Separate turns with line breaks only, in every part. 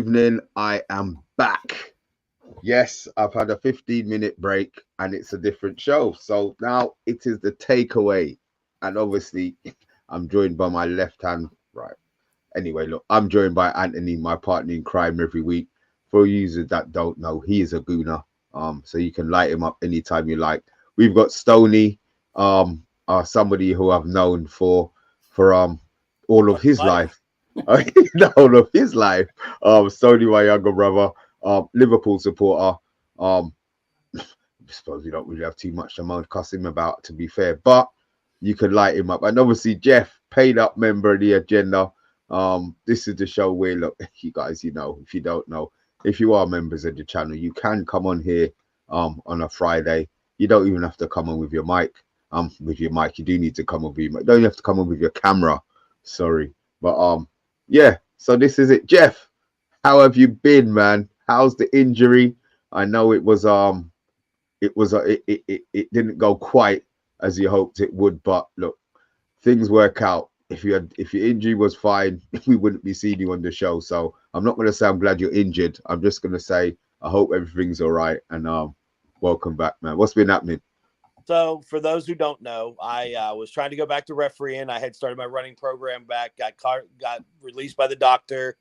evening. I am back. Yes, I've had a 15-minute break and it's a different show. So now it is the takeaway. And obviously, I'm joined by my left hand. Right. Anyway, look, I'm joined by Anthony, my partner in crime every week. For users that don't know, he is a gooner. So you can light him up anytime you like. We've got Stoney, somebody who I've known for all of his life. All of his life. Stoney, my younger brother, Liverpool supporter. I suppose we don't really have too much to cuss him about, to be fair, but you can light him up. And obviously, Jeff, paid up member of the agenda. This is the show where, look, you guys, you know, if you don't know, if you are members of the channel, you can come on here on a Friday. You don't even have to come on with your mic. You do need to come on with your mic. Don't have to come on with your camera. Sorry. But yeah, so this is it. Jeff, how have you been, man? How's the injury? I know it didn't go quite as you hoped it would, but look, things work out. If your injury was fine, we wouldn't be seeing you on the show. So I'm not going to say I'm glad you're injured. I'm just going to say I hope everything's all right. And welcome back, man. What's been happening?
So for those who don't know, I was trying to go back to refereeing. I had started my running program back, got released by the doctor,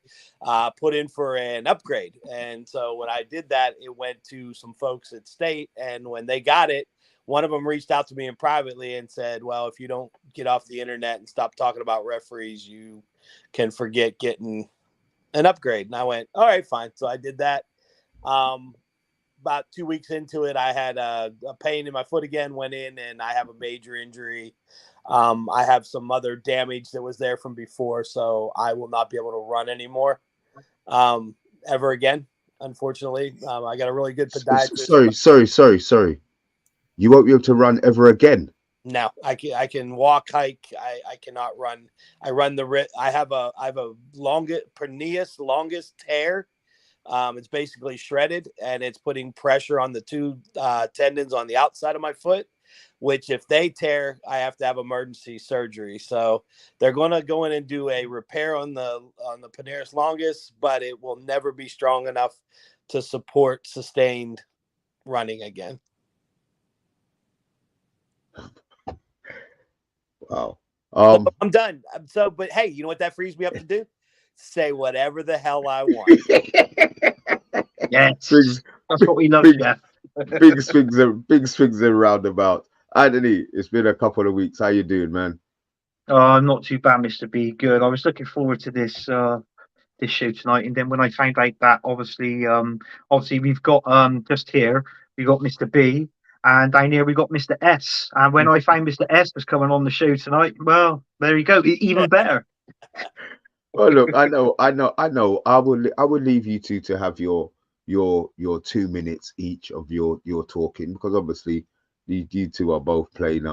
put in for an upgrade. And so when I did that, it went to some folks at State. And when they got it, one of them reached out to me and privately and said, well, if you don't get off the internet and stop talking about referees, you can forget getting an upgrade. And I went, all right, fine. So I did that. About 2 weeks into it, I had a pain in my foot again, went in, and I have a major injury. I have some other damage that was there from before, so I will not be able to run anymore ever again, unfortunately. I got a really good podiatrist.
Sorry. You won't be able to run ever again?
No, I can walk, hike. I cannot run. I run the I have a longest tear. It's basically shredded, and it's putting pressure on the two tendons on the outside of my foot, which if they tear, I have to have emergency surgery. So they're going to go in and do a repair on the panaris longus, but it will never be strong enough to support sustained running again.
Wow.
So I'm done. But hey, you know what that frees me up to do? Say whatever the hell I want.
Yes, that's what we love.
Big swings and roundabouts. Anthony, it's been a couple of weeks. How you doing, man?
I'm not too bad, Mr. B. Good. I was looking forward to this show tonight, and then when I found out that obviously we've got just here we got Mr. B, and down here we got Mr. S. And when I found Mr. S was coming on the show tonight, well, there you go, even better.
Well, look, I know. I will leave you two to have your 2 minutes each of your talking, because obviously you two are both playing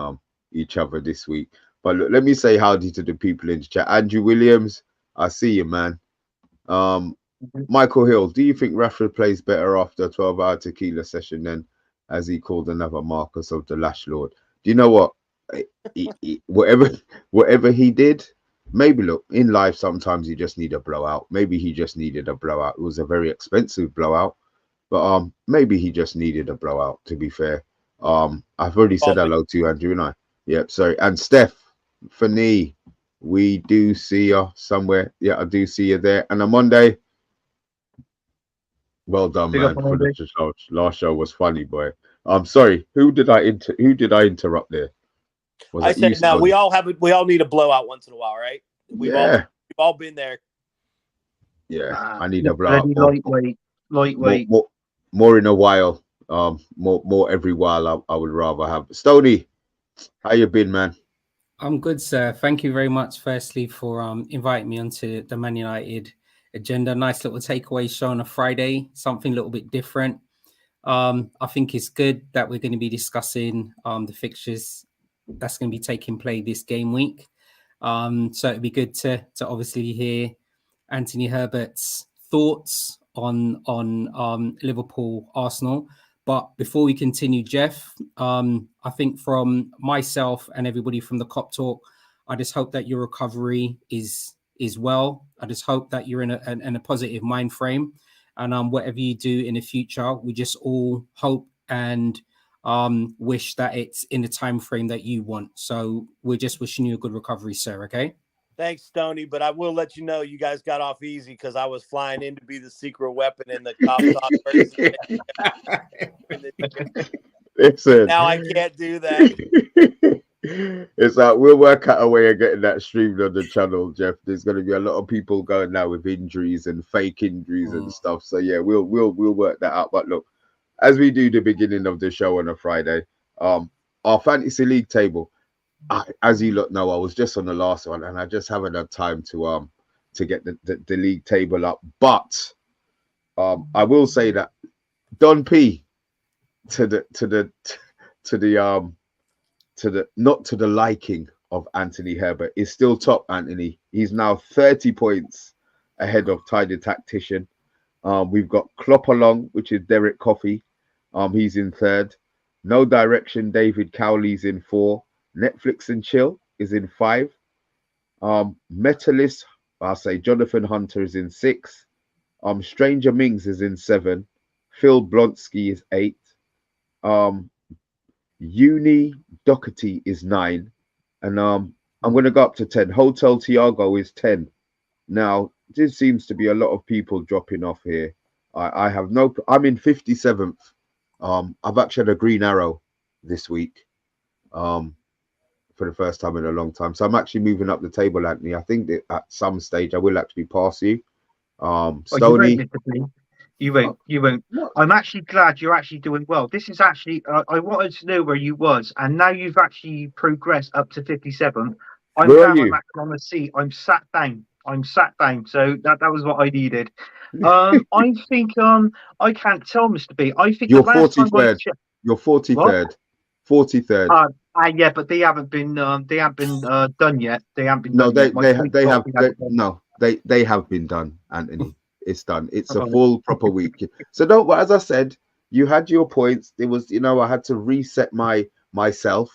each other this week. But look, let me say howdy to the people in the chat. Andrew Williams, I see you, man. Michael Hill, do you think Rafa plays better after a 12-hour tequila session than, as he called another Marcus of the Lash Lord? Do you know what? Whatever he did, maybe look, in life sometimes you just need a blowout. Maybe he just needed a blowout. It was a very expensive blowout, but maybe he just needed a blowout, to be fair. I've already said hello to you, Andrew, and I. Yep, sorry. And Stephanie, we do see you somewhere. Yeah, I do see you there. And on Monday, well done, man. For the last show was funny, boy. I'm sorry. Who did I interrupt there?
I said, no, we all need a blowout once in a while, right? We've all been there.
Yeah, I need a blowout.
Lightweight.
More in a while. More every while. I would rather have. Stoney, how you been, man?
I'm good, sir. Thank you very much, firstly, for inviting me onto the Man United agenda. Nice little takeaway show on a Friday, something a little bit different. I think it's good that we're going to be discussing the fixtures that's going to be taking place this game week. So it'd be good to obviously hear Anthony Herbert's thoughts on Liverpool, Arsenal. But before we continue, Jeff, I think from myself and everybody from the Cop Talk, I just hope that your recovery is is well. I just hope that you're in a positive mind frame, and whatever you do in the future, we just all hope and wish that it's in the time frame that you want. So we're just wishing you a good recovery, sir. Okay.
Thanks, Stoney. But I will let you know you guys got off easy because I was flying in to be the secret weapon in the cop talk versus.
Listen,
now I can't do that.
It's like we'll work out a way of getting that streamed on the channel, Jeff. There's going to be a lot of people going now with injuries and fake injuries and stuff. So yeah, we'll work that out. But look, as we do the beginning of the show on a Friday, our fantasy league table. As you lot know, I was just on the last one, and I just haven't had time to get the league table up. But I will say that Don P to the not to the liking of Anthony Herbert is still top. Anthony, he's now 30 points ahead of Ty the Tactician. We've got Klopp along, which is Derek Coffey. He's in third. No Direction, David Cowley's in 4. Netflix and Chill is in 5. Metalist, I'll say Jonathan Hunter is in 6. Stranger Mings is in 7. Phil Blonsky is 8. Uni Doherty is 9. And I'm going to go up to 10. Hotel Tiago is 10. Now, there seems to be a lot of people dropping off here. I have no... I'm in 57th. I've actually had a green arrow this week. For the first time in a long time. So I'm actually moving up the table, Anthony. I think that at some stage I will actually pass you. Stoney.
You won't. I'm actually glad you're actually doing well. This is actually, I wanted to know where you was, and now you've actually progressed up to 57. I'm
Where
glad
are you?
I'm actually on the seat. I'm sat down. So that was what I needed. I think I can't tell, Mr. B. I think
You're
the last time I
43rd.
checked,
You're 43rd. 43rd.
yeah, but they haven't been done yet. They haven't been
No,
done yet.
they have been done, Anthony. It's done. It's a full proper week. So don't. As I said, you had your points. It was, I had to reset myself,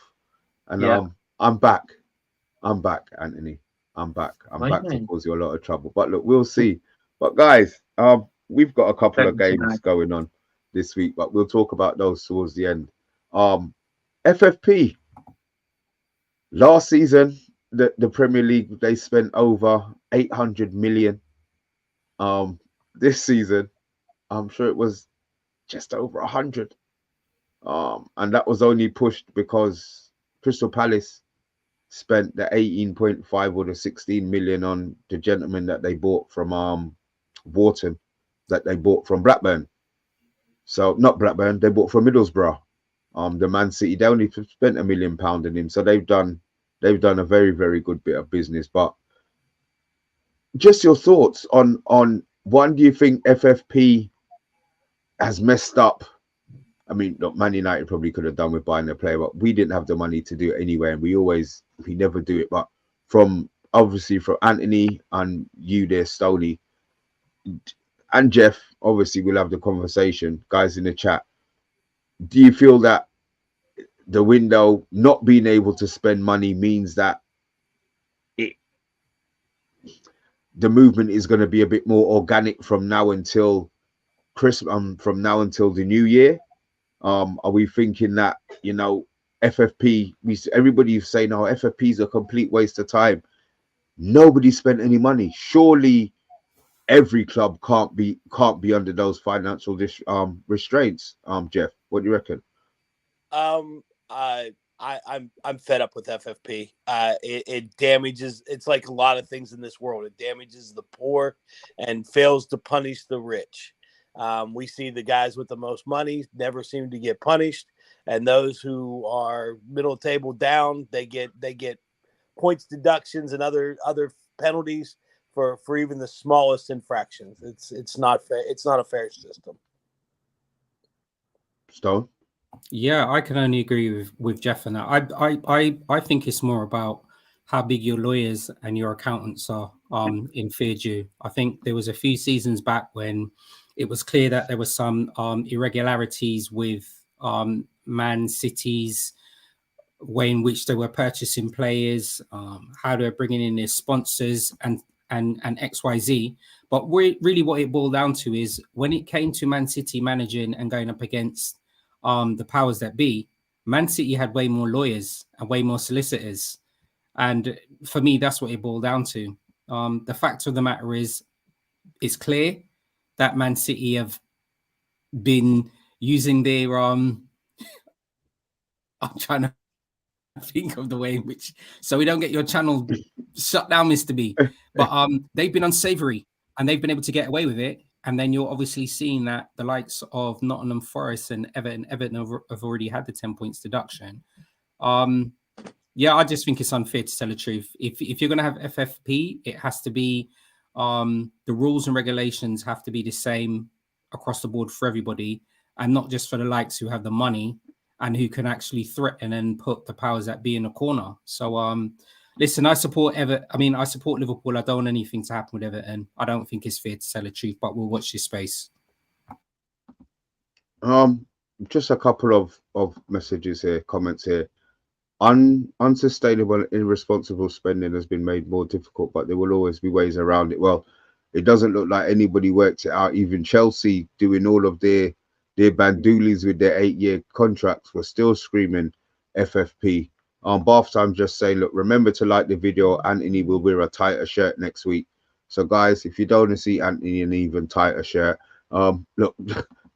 and
Yeah.
I'm back. I'm back, Anthony. I'm back. I'm back to cause you a lot of trouble. But look, we'll see. But guys, we've got a couple of games going on this week, but we'll talk about those towards the end. FFP. Last season, the Premier League, they spent over 800 million. This season, I'm sure it was just over 100. And that was only pushed because Crystal Palace spent the 18.5 or the 16 million on the gentleman that they bought from Wharton, that they bought from Blackburn. So not Blackburn, they bought from Middlesbrough. The Man City, they only spent £1 million on him. So they've done a very, very good bit of business. But just your thoughts on one, do you think FFP has messed up? I mean, look, Man United probably could have done with buying a player, but we didn't have the money to do it anyway, and we never do it. But obviously from Anthony and you there, Stoney, and Jeff, obviously we'll have the conversation, guys in the chat. Do you feel that the window not being able to spend money means that the movement is going to be a bit more organic from now until Christmas, from now until the new year? Are we thinking that, FFP, everybody's saying, no, FFP is a complete waste of time. Nobody spent any money. Surely every club can't be under those financial restraints. Jeff, what do you reckon?
I'm fed up with FFP. It damages. It's like a lot of things in this world. It damages the poor and fails to punish the rich. We see the guys with the most money never seem to get punished, and those who are middle table down, they get points deductions and other penalties for even the smallest infractions. It's not fair. It's not a fair system.
Stone?
Yeah, I can only agree with Jeff on that. I think it's more about how big your lawyers and your accountants are in fair due. I think there was a few seasons back when it was clear that there were some irregularities with Man City's way in which they were purchasing players, how they were bringing in their sponsors, and and XYZ. But really what it boiled down to is when it came to Man City managing and going up against the powers that be, Man City had way more lawyers and way more solicitors. And for me, that's what it boiled down to. The fact of the matter is, it's clear that Man City have been using their I'm trying to think of the way in which, so we don't get your channel shut down, Mr. B. But they've been unsavory and they've been able to get away with it. And then you're obviously seeing that the likes of Nottingham Forest and Everton have already had the 10 points deduction. Yeah, I just think it's unfair, to tell the truth. If you're going to have FFP, it has to be the rules and regulations have to be the same across the board for everybody, and not just for the likes who have the money and who can actually threaten and put the powers that be in a corner. So, listen, I support I support Liverpool. I don't want anything to happen with Everton. I don't think it's fair, to tell the truth, but we'll watch this space.
Just a couple of messages here, comments here. Unsustainable, irresponsible spending has been made more difficult, but there will always be ways around it. Well, it doesn't look like anybody works it out. Even Chelsea, doing all of their bandoolies with their 8-year contracts, were still screaming FFP. Bathtime's just saying, look, remember to like the video. Anthony will wear a tighter shirt next week. So guys, if you don't want to see Anthony in an even tighter shirt, look,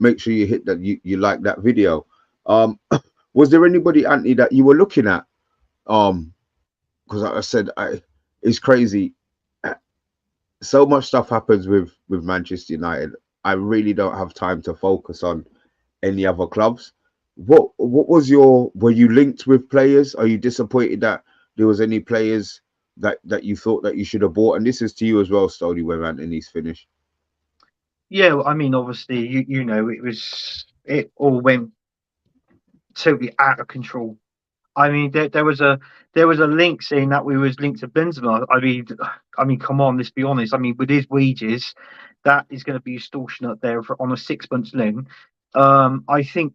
make sure you hit that, you like that video. Was there anybody, Anthony, that you were looking at? Because like I said, it's crazy. So much stuff happens with Manchester United. I really don't have time to focus on any other clubs. What was were you linked with players? Are you disappointed that there was any players that you thought that you should have bought? And this is to you as well, Stoney, when Anthony's finished.
Yeah, I mean, obviously, you know, it all went totally out of control. I mean, there was a link saying that we was linked to Benzema. I mean, come on, let's be honest. I mean, with his wages, that is going to be extortionate there on a 6 month loan. I think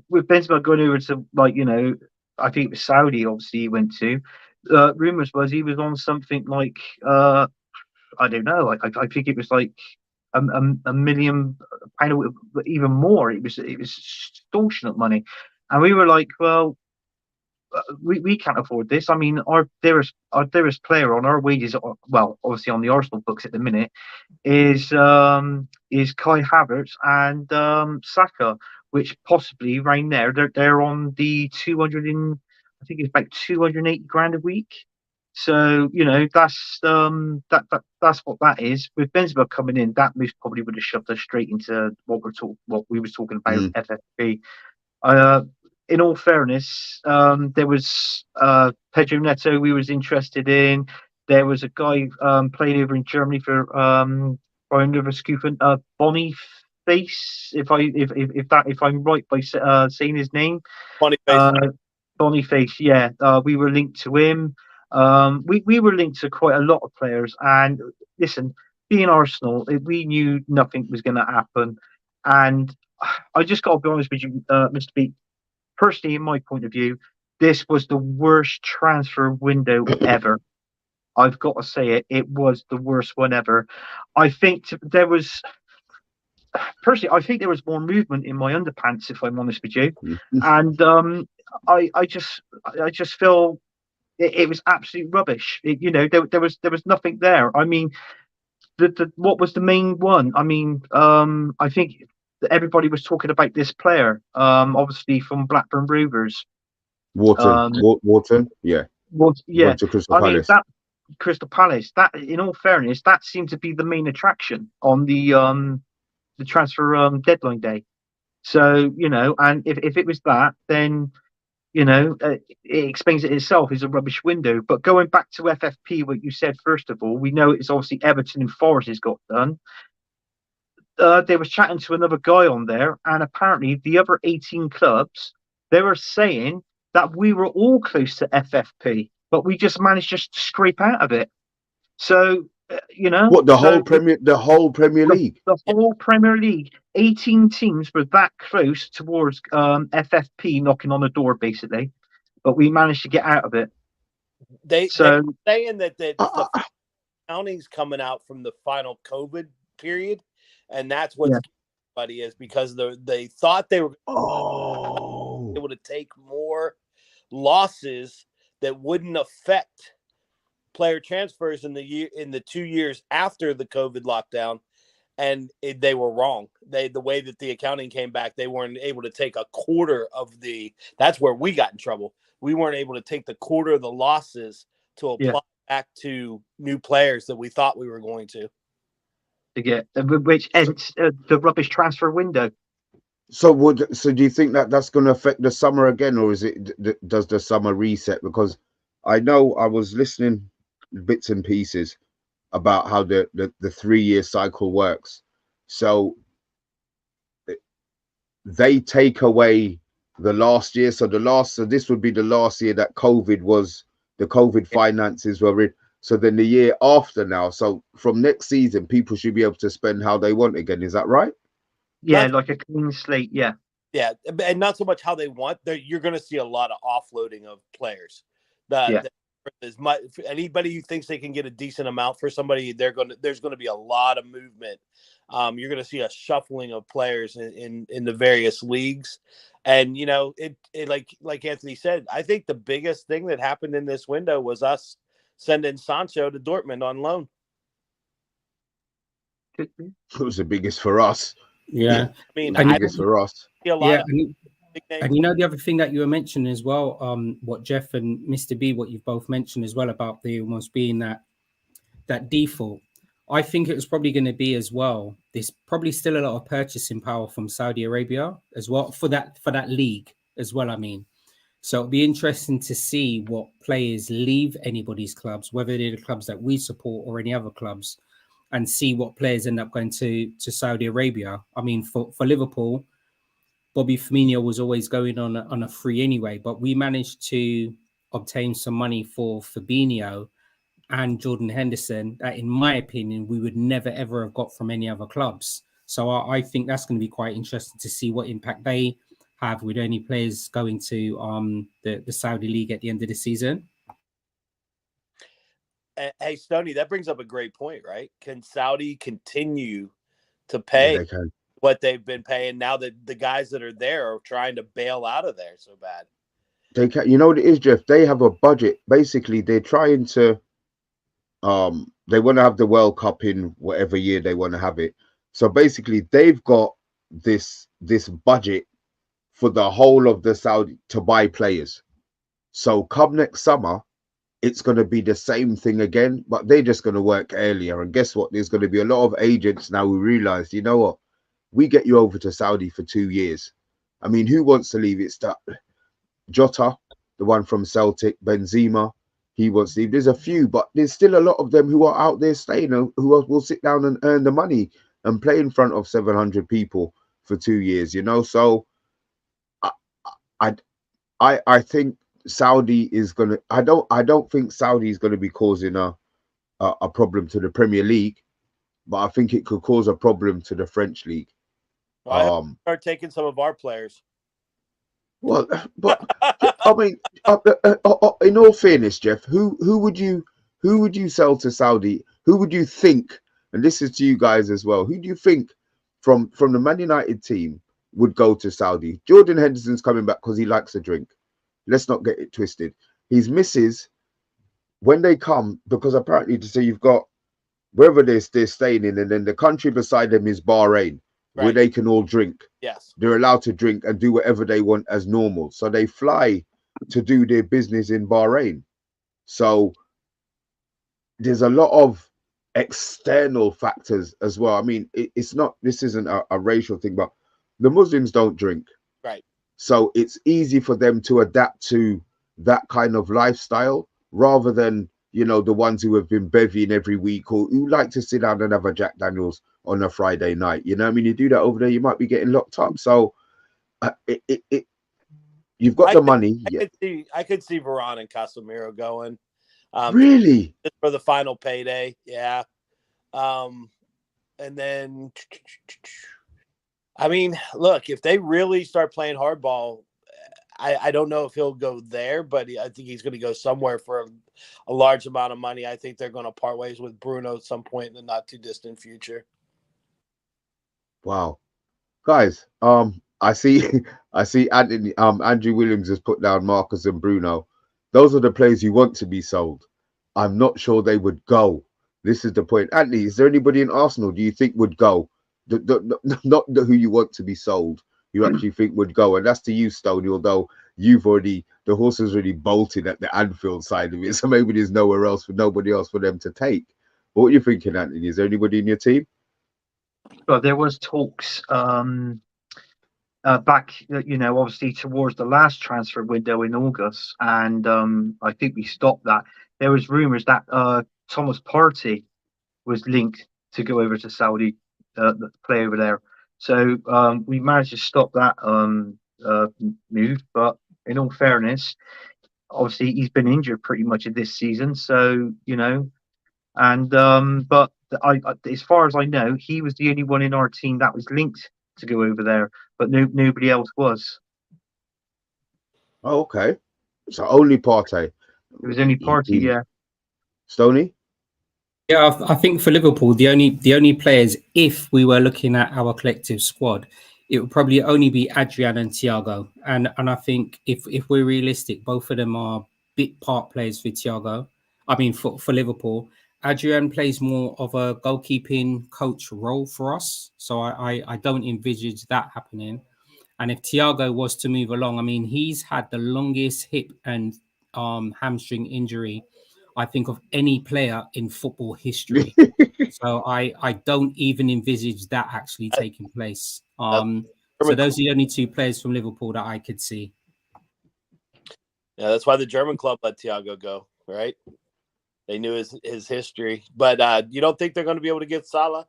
with Benzema going over to, like, you know, I think it was Saudi. Obviously, he went to. Rumors was he was on something like I don't know. I think it was like a million pound, even more. It was extortionate money, and we were like, well, we can't afford this. I mean, our dearest player on our wages, well, obviously on the Arsenal books at the minute, is Kai Havertz and Saka, which possibly right there they're on the 200 I think it's about 280 grand a week. So, you know, that's what that is. With Benzema coming in, that most probably would have shoved us straight into what we were talking about, FFP. In all fairness, there was Pedro Neto we was interested in. There was a guy playing over in Germany for Boniface, if I'm right by saying his name. Boniface, yeah. We were linked to him. We were linked to quite a lot of players. And listen, being Arsenal, we knew nothing was going to happen. And I just got to be honest with you, Mr. B. Personally, in my point of view, this was the worst transfer window ever. I've got to say it. It was the worst one ever. I think there was more movement in my underpants, if I'm honest with you. And I just feel it was absolute rubbish. You know, there was nothing there. I mean, what was the main one? I mean, I think everybody was talking about this player, obviously from Blackburn Rovers.
Wharton, yeah.
Yeah.
Crystal Palace.
That Crystal Palace, that, in all fairness, that seemed to be the main attraction on the transfer deadline day. So, you know, and if it was that, then, you know, it explains it itself as a rubbish window. But going back to FFP, what you said, first of all, we know it's obviously Everton and Forest has got done. They was chatting to another guy on there, and apparently the other 18 clubs, they were saying that we were all close to FFP, but we just managed just to scrape out of it. So, you know,
what the whole Premier League,
the whole Premier League, 18 teams were that close towards FFP knocking on the door, basically, but we managed to get out of it.
They're saying that the accounting's coming out from the final COVID period, and that's what's everybody is because they thought they were able to take more losses that wouldn't affect player transfers in the 2 years after the COVID lockdown, and they were wrong. The way that the accounting came back, they weren't able to take a quarter of the. That's where we got in trouble. We weren't able to take the quarter of the losses to apply back to new players that we thought we were going to
get, which ends the rubbish transfer window.
So do you think that that's going to affect the summer again, or is it does the summer reset? Because I know I was listening bits and pieces about how the 3-year cycle works. So they take away the last year. So this would be the last year that the COVID finances were in. So then the year after now. So from next season, people should be able to spend how they want again. Is that right?
Yeah, like a clean slate. Yeah.
Yeah, and not so much how they want. You're going to see a lot of offloading of players. Anybody who thinks they can get a decent amount for somebody, there's going to be a lot of movement. You're going to see a shuffling of players in the various leagues, and it like Anthony said, I think the biggest thing that happened in this window was us sending Sancho to Dortmund on loan.
It was the biggest for us.
Yeah,
I mean,
the biggest for us.
And the other thing that you were mentioning as well, what Jeff and Mr. B, what you've both mentioned as well about the almost being that default. I think it was probably going to be as well. There's probably still a lot of purchasing power from Saudi Arabia as well for that league as well. I mean, so it'll be interesting to see what players leave anybody's clubs, whether they're the clubs that we support or any other clubs, and see what players end up going to Saudi Arabia. I mean, for Liverpool, Bobby Firmino was always going on a free anyway, but we managed to obtain some money for Fabinho and Jordan Henderson that, in my opinion, we would never, ever have got from any other clubs. So I think that's going to be quite interesting to see what impact they have with any players going to the Saudi League at the end of the season.
Hey, Stoney, that brings up a great point, right? Can Saudi continue to pay what they've been paying now that the guys that are there are trying to bail out of there so bad?
They can. You know what it is, Jeff? They have a budget. Basically, they're trying to they want to have the World Cup in whatever year they want to have it. So basically, they've got this budget for the whole of the Saudi to buy players. So come next summer, it's going to be the same thing again, but they're just going to work earlier. And guess what? There's going to be a lot of agents now who realize, you know what? We get you over to Saudi for 2 years. I mean, who wants to leave? It's that Jota, the one from Celtic, Benzema, he wants to leave. There's a few, but there's still a lot of them who are out there staying, who will sit down and earn the money and play in front of 700 people for 2 years, So I think Saudi is gonna. I don't think Saudi is going to be causing a problem to the Premier League, but I think it could cause a problem to the French league.
Well, start taking some of our players.
Well, but I mean, in all fairness, Jeff, who would you sell to Saudi? Who would you think? And this is to you guys as well. Who do you think from the Man United team would go to Saudi? Jordan Henderson's coming back because he likes a drink. Let's not get it twisted. His misses, when they come, because apparently to say you've got wherever they're staying in, and then the country beside them is Bahrain, where they can all drink.
Yes.
They're allowed to drink and do whatever they want as normal. So they fly to do their business in Bahrain. So there's a lot of external factors as well. I mean, this isn't a racial thing, but the Muslims don't drink.
Right.
So it's easy for them to adapt to that kind of lifestyle rather than, the ones who have been bevying every week or who like to sit down and have a Jack Daniels on a Friday night. I mean, you do that over there, you might be getting locked up. So you've got the money.
I could see Varane and Casemiro going.
Really?
Just for the final payday. Yeah. And then, I mean, look, if they really start playing hardball, I don't know if he'll go there, but I think he's going to go somewhere for a large amount of money. I think they're going to part ways with Bruno at some point in the not too distant future.
Wow, guys. I see, I see. Anthony, Andrew Williams has put down Marcus and Bruno. Those are the players you want to be sold. I'm not sure they would go. This is the point. Anthony, is there anybody in Arsenal do you think would go? Not who you want to be sold. You actually think would go, and that's to you, Stoney. Although the horse has already bolted at the Anfield side of it, so maybe there's nobody else for them to take. But what are you thinking, Anthony? Is there anybody in your team?
Well, there was talks back, obviously towards the last transfer window in August, and I think we stopped that. There was rumours that Thomas Partey was linked to go over to Saudi, play over there. So we managed to stop that move. But in all fairness, obviously he's been injured pretty much in this season. So and but as far as I know, he was the only one in our team that was linked to go over there, but nobody else was.
Oh, okay. So only Partey.
It was only Partey, yeah.
Stoney?
Yeah, I think for Liverpool, the only players, if we were looking at our collective squad, it would probably only be Adrian and Thiago. And I think if we're realistic, both of them are bit part players for Thiago. I mean, for Liverpool, Adrian plays more of a goalkeeping coach role for us. So I don't envisage that happening. And if Thiago was to move along, I mean, he's had the longest hip and hamstring injury, I think, of any player in football history. So I don't even envisage that actually taking place. So those are the only two players from Liverpool that I could see.
Yeah, that's why the German club let Thiago go, right? They knew his history. But you don't think they're going to be able to get Salah?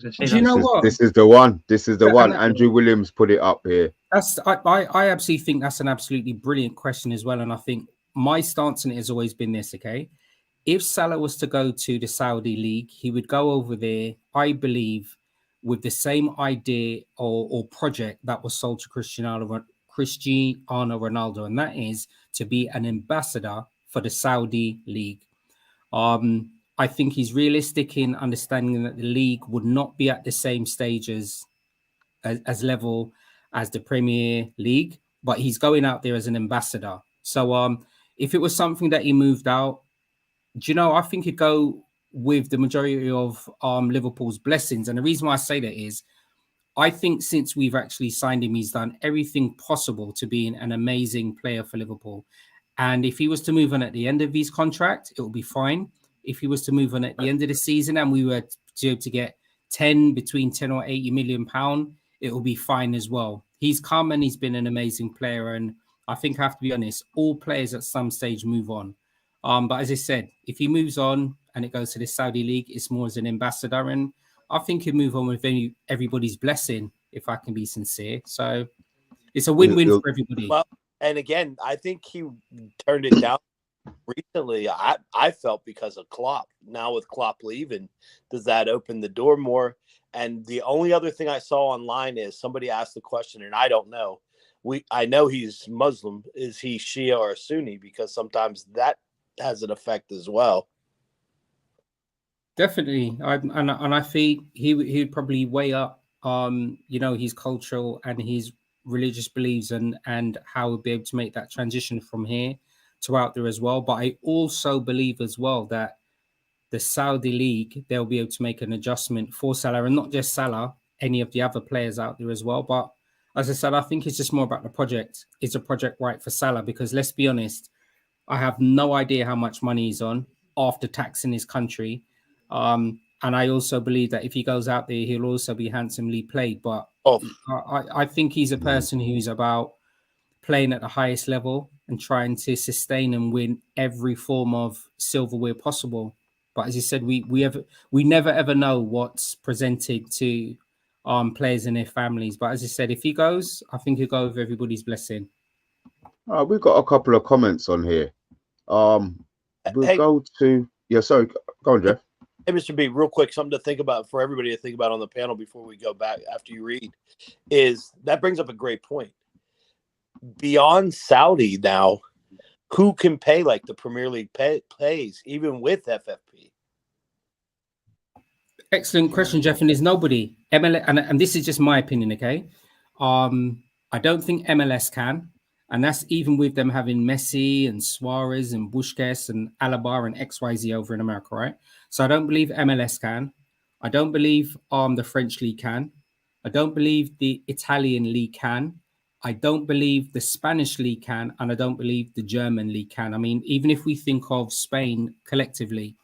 Do you know what?
This is the one. This is the one. Andrew Williams put it up here.
I absolutely think that's an absolutely brilliant question as well. And I think my stance on it has always been this, okay? If Salah was to go to the Saudi League, he would go over there, I believe, with the same idea or project that was sold to Cristiano Ronaldo, and that is to be an ambassador for the Saudi League. I think he's realistic in understanding that the league would not be at the same stage as level as the Premier League, but he's going out there as an ambassador. So if it was something that he moved out, I think he'd go with the majority of Liverpool's blessings. And the reason why I say that is I think since we've actually signed him, he's done everything possible to be an amazing player for Liverpool. And if he was to move on at the end of his contract, it will be fine. If he was to move on at the end of the season and we were to get between 10 or 80 million pounds, it will be fine as well. He's come and he's been an amazing player. And I think I have to be honest, all players at some stage move on. But as I said, if he moves on and it goes to the Saudi League, it's more as an ambassador. And I think he'll move on with everybody's blessing, if I can be sincere. So it's a win-win for everybody.
Well, and again, I think he turned it down recently. I felt because of Klopp. Now with Klopp leaving, does that open the door more? And the only other thing I saw online is somebody asked the question, and I don't know. I know he's Muslim. Is he Shia or Sunni? Because sometimes that has an effect as well.
Definitely, and I think he'd probably weigh up, his cultural and his religious beliefs and how he'll be able to make that transition from here to out there as well. But I also believe as well that the Saudi League, they'll be able to make an adjustment for Salah, and not just Salah, any of the other players out there as well. But as I said, I think it's just more about the project. It's a project right for Salah because let's be honest, I have no idea how much money he's on after tax in his country. And I also believe that if he goes out there, he'll also be handsomely played. But I think he's a person who's about playing at the highest level and trying to sustain and win every form of silverware possible. But as you said, we never ever know what's presented to players and their families. But as I said, if he goes, I think he'll go with everybody's blessing.
We've got a couple of comments on here. We'll go to sorry, go on, Jeff.
Hey, Mr. B, real quick, something to think about for everybody to think about on the panel before we go back after you read is that brings up a great point. beyond Saudi now, who can pay like the Premier League pays, even with FFP?
Excellent question, Jeff. And there's nobody. MLS, and this is just my opinion, okay? I don't think MLS can. And that's even with them having Messi and Suarez and Busquets and Alaba and XYZ over in America, right? So I don't believe MLS can. I don't believe the French league can. I don't believe the Italian league can. I don't believe the Spanish league can. And I don't believe the German league can. I mean, even if we think of Spain collectively,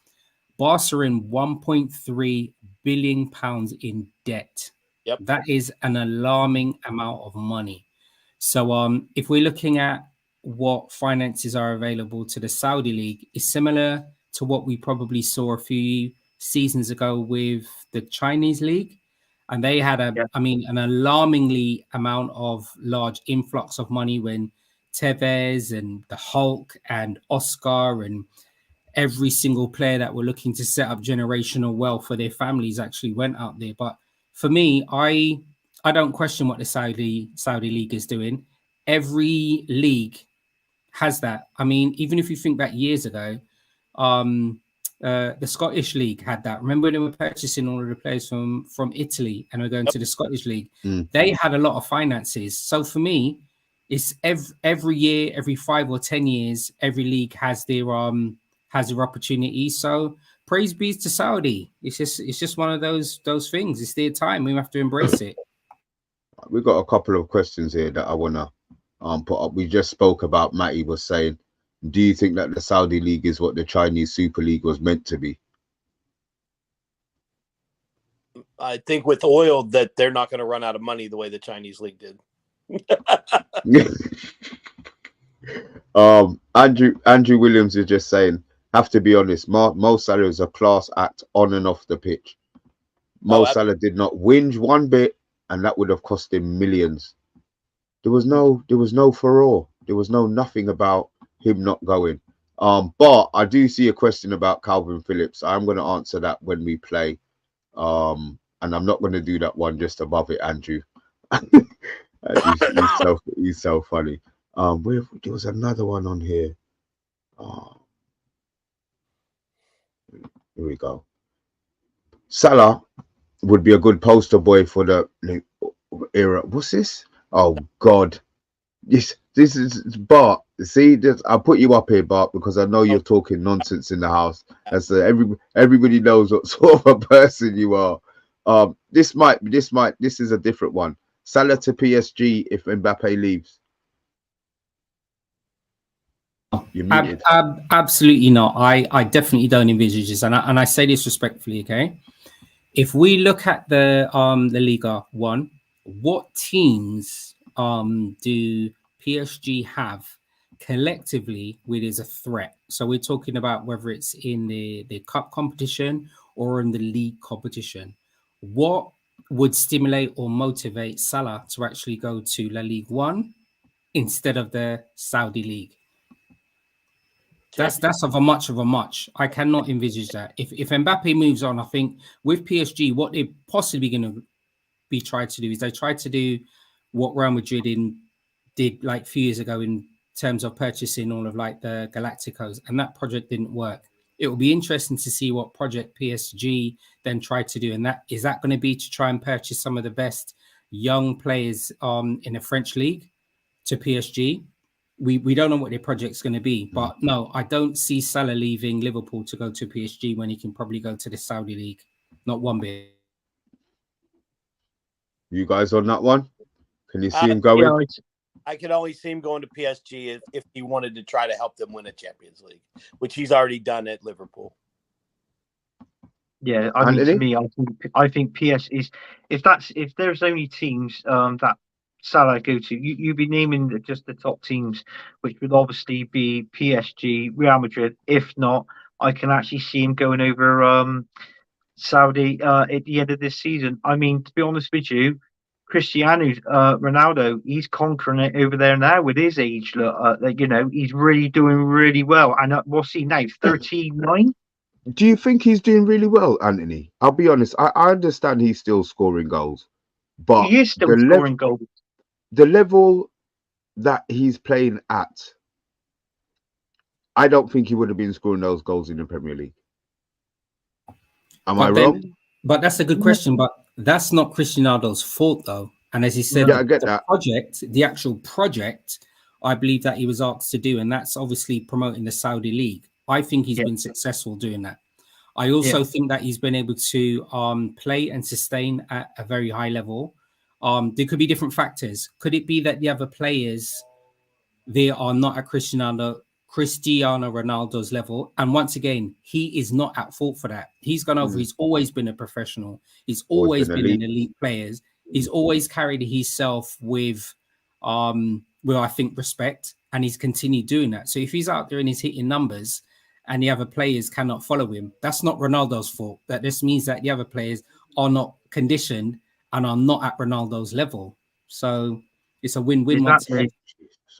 Barca are in 1.3 billion pounds in debt.
Yep.
That is an alarming amount of money. So if we're looking at what finances are available to the Saudi league, is similar to what we probably saw a few seasons ago with the Chinese league. And they had an alarmingly amount of large influx of money when Tevez and the Hulk and Oscar and every single player that were looking to set up generational wealth for their families actually went out there. But for me, I don't question what the Saudi league is doing. Every league has that. I mean, even if you think back years ago, the Scottish league had that. Remember when they were purchasing all of the players from Italy and were going to the Scottish league? They had a lot of finances. So for me, it's every year, every 5 or 10 years, every league has their opportunity. So praise be to Saudi. It's just one of those things. It's their time. We have to embrace it.
We've got a couple of questions here that I wanna put up. We just spoke about, Matty was saying, do you think that the Saudi league is what the Chinese Super League was meant to be?
I think with oil that they're not going to run out of money the way the Chinese league did.
Andrew Williams is just saying, have to be honest, Mo Salah is a class act on and off the pitch. Mo Salah did not whinge one bit, and that would have cost him millions. There was no furore. There was nothing about him not going. But I do see a question about Calvin Phillips. I'm going to answer that when we play. And I'm not going to do that one just above it, Andrew. He's so funny. There was another one on here. Here we go. Salah would be a good poster boy for the era. What's this? Oh God, this is Bart. See, I'll put you up here, Bart, because I know you're talking nonsense in the house. As everybody knows what sort of a person you are. This is a different one. Salah to PSG if Mbappe leaves. You're muted.
Absolutely not. I definitely don't envisage this, and I say this respectfully. Okay, if we look at the Liga 1, what teams do PSG have collectively with as a threat? So we're talking about whether it's in the cup competition or in the league competition. What would stimulate or motivate Salah to actually go to La Ligue 1 instead of the Saudi league? That's of a much. I cannot envisage that. If Mbappe moves on, I think with PSG, what they're possibly going to be tried to do is they tried to do what Real Madrid did like a few years ago in terms of purchasing all of like the Galacticos, and that project didn't work. It will be interesting to see what project PSG then tried to do, and that is that going to be to try and purchase some of the best young players in the French league to PSG. We don't know what their project's going to be, but no, I don't see Salah leaving Liverpool to go to PSG when he can probably go to the Saudi league. Not one bit.
You guys on that one? Can you see him going?
Yeah,
I could only see him going to PSG if he wanted to try to help them win a Champions League, which he's already done at Liverpool.
Yeah, I mean, to me, I think PS is if there's only teams that Salah go to, you'd be naming just the top teams, which would obviously be PSG, Real Madrid. If not, I can actually see him going over Saudi at the end of this season. I mean, to be honest with you, Cristiano Ronaldo, he's conquering it over there now with his age. He's really doing really well. And what's he now? 39.
Do you think he's doing really well, Anthony? I'll be honest. I understand he's still scoring goals, but
he is still scoring goals.
The level that he's playing at, I don't think he would have been scoring those goals in the Premier League. Am I wrong?
But that's a good question. But that's not Cristiano Ronaldo's fault, though. And as he said,
Yeah, I get that.
The actual project, I believe that he was asked to do, and that's obviously promoting the Saudi League. I think he's been successful doing that. I also think that he's been able to play and sustain at a very high level. There could be different factors. Could it be that the other players, they are not at Cristiano Ronaldo's level? And once again, he is not at fault for that. He's gone over. He's always been a professional. He's always been an elite player. He's always carried himself with I think respect, and he's continued doing that. So if he's out there and he's hitting numbers and the other players cannot follow him, that's not Ronaldo's fault. That just means that the other players are not conditioned and are not at Ronaldo's level. So it's a win-win.
Exactly.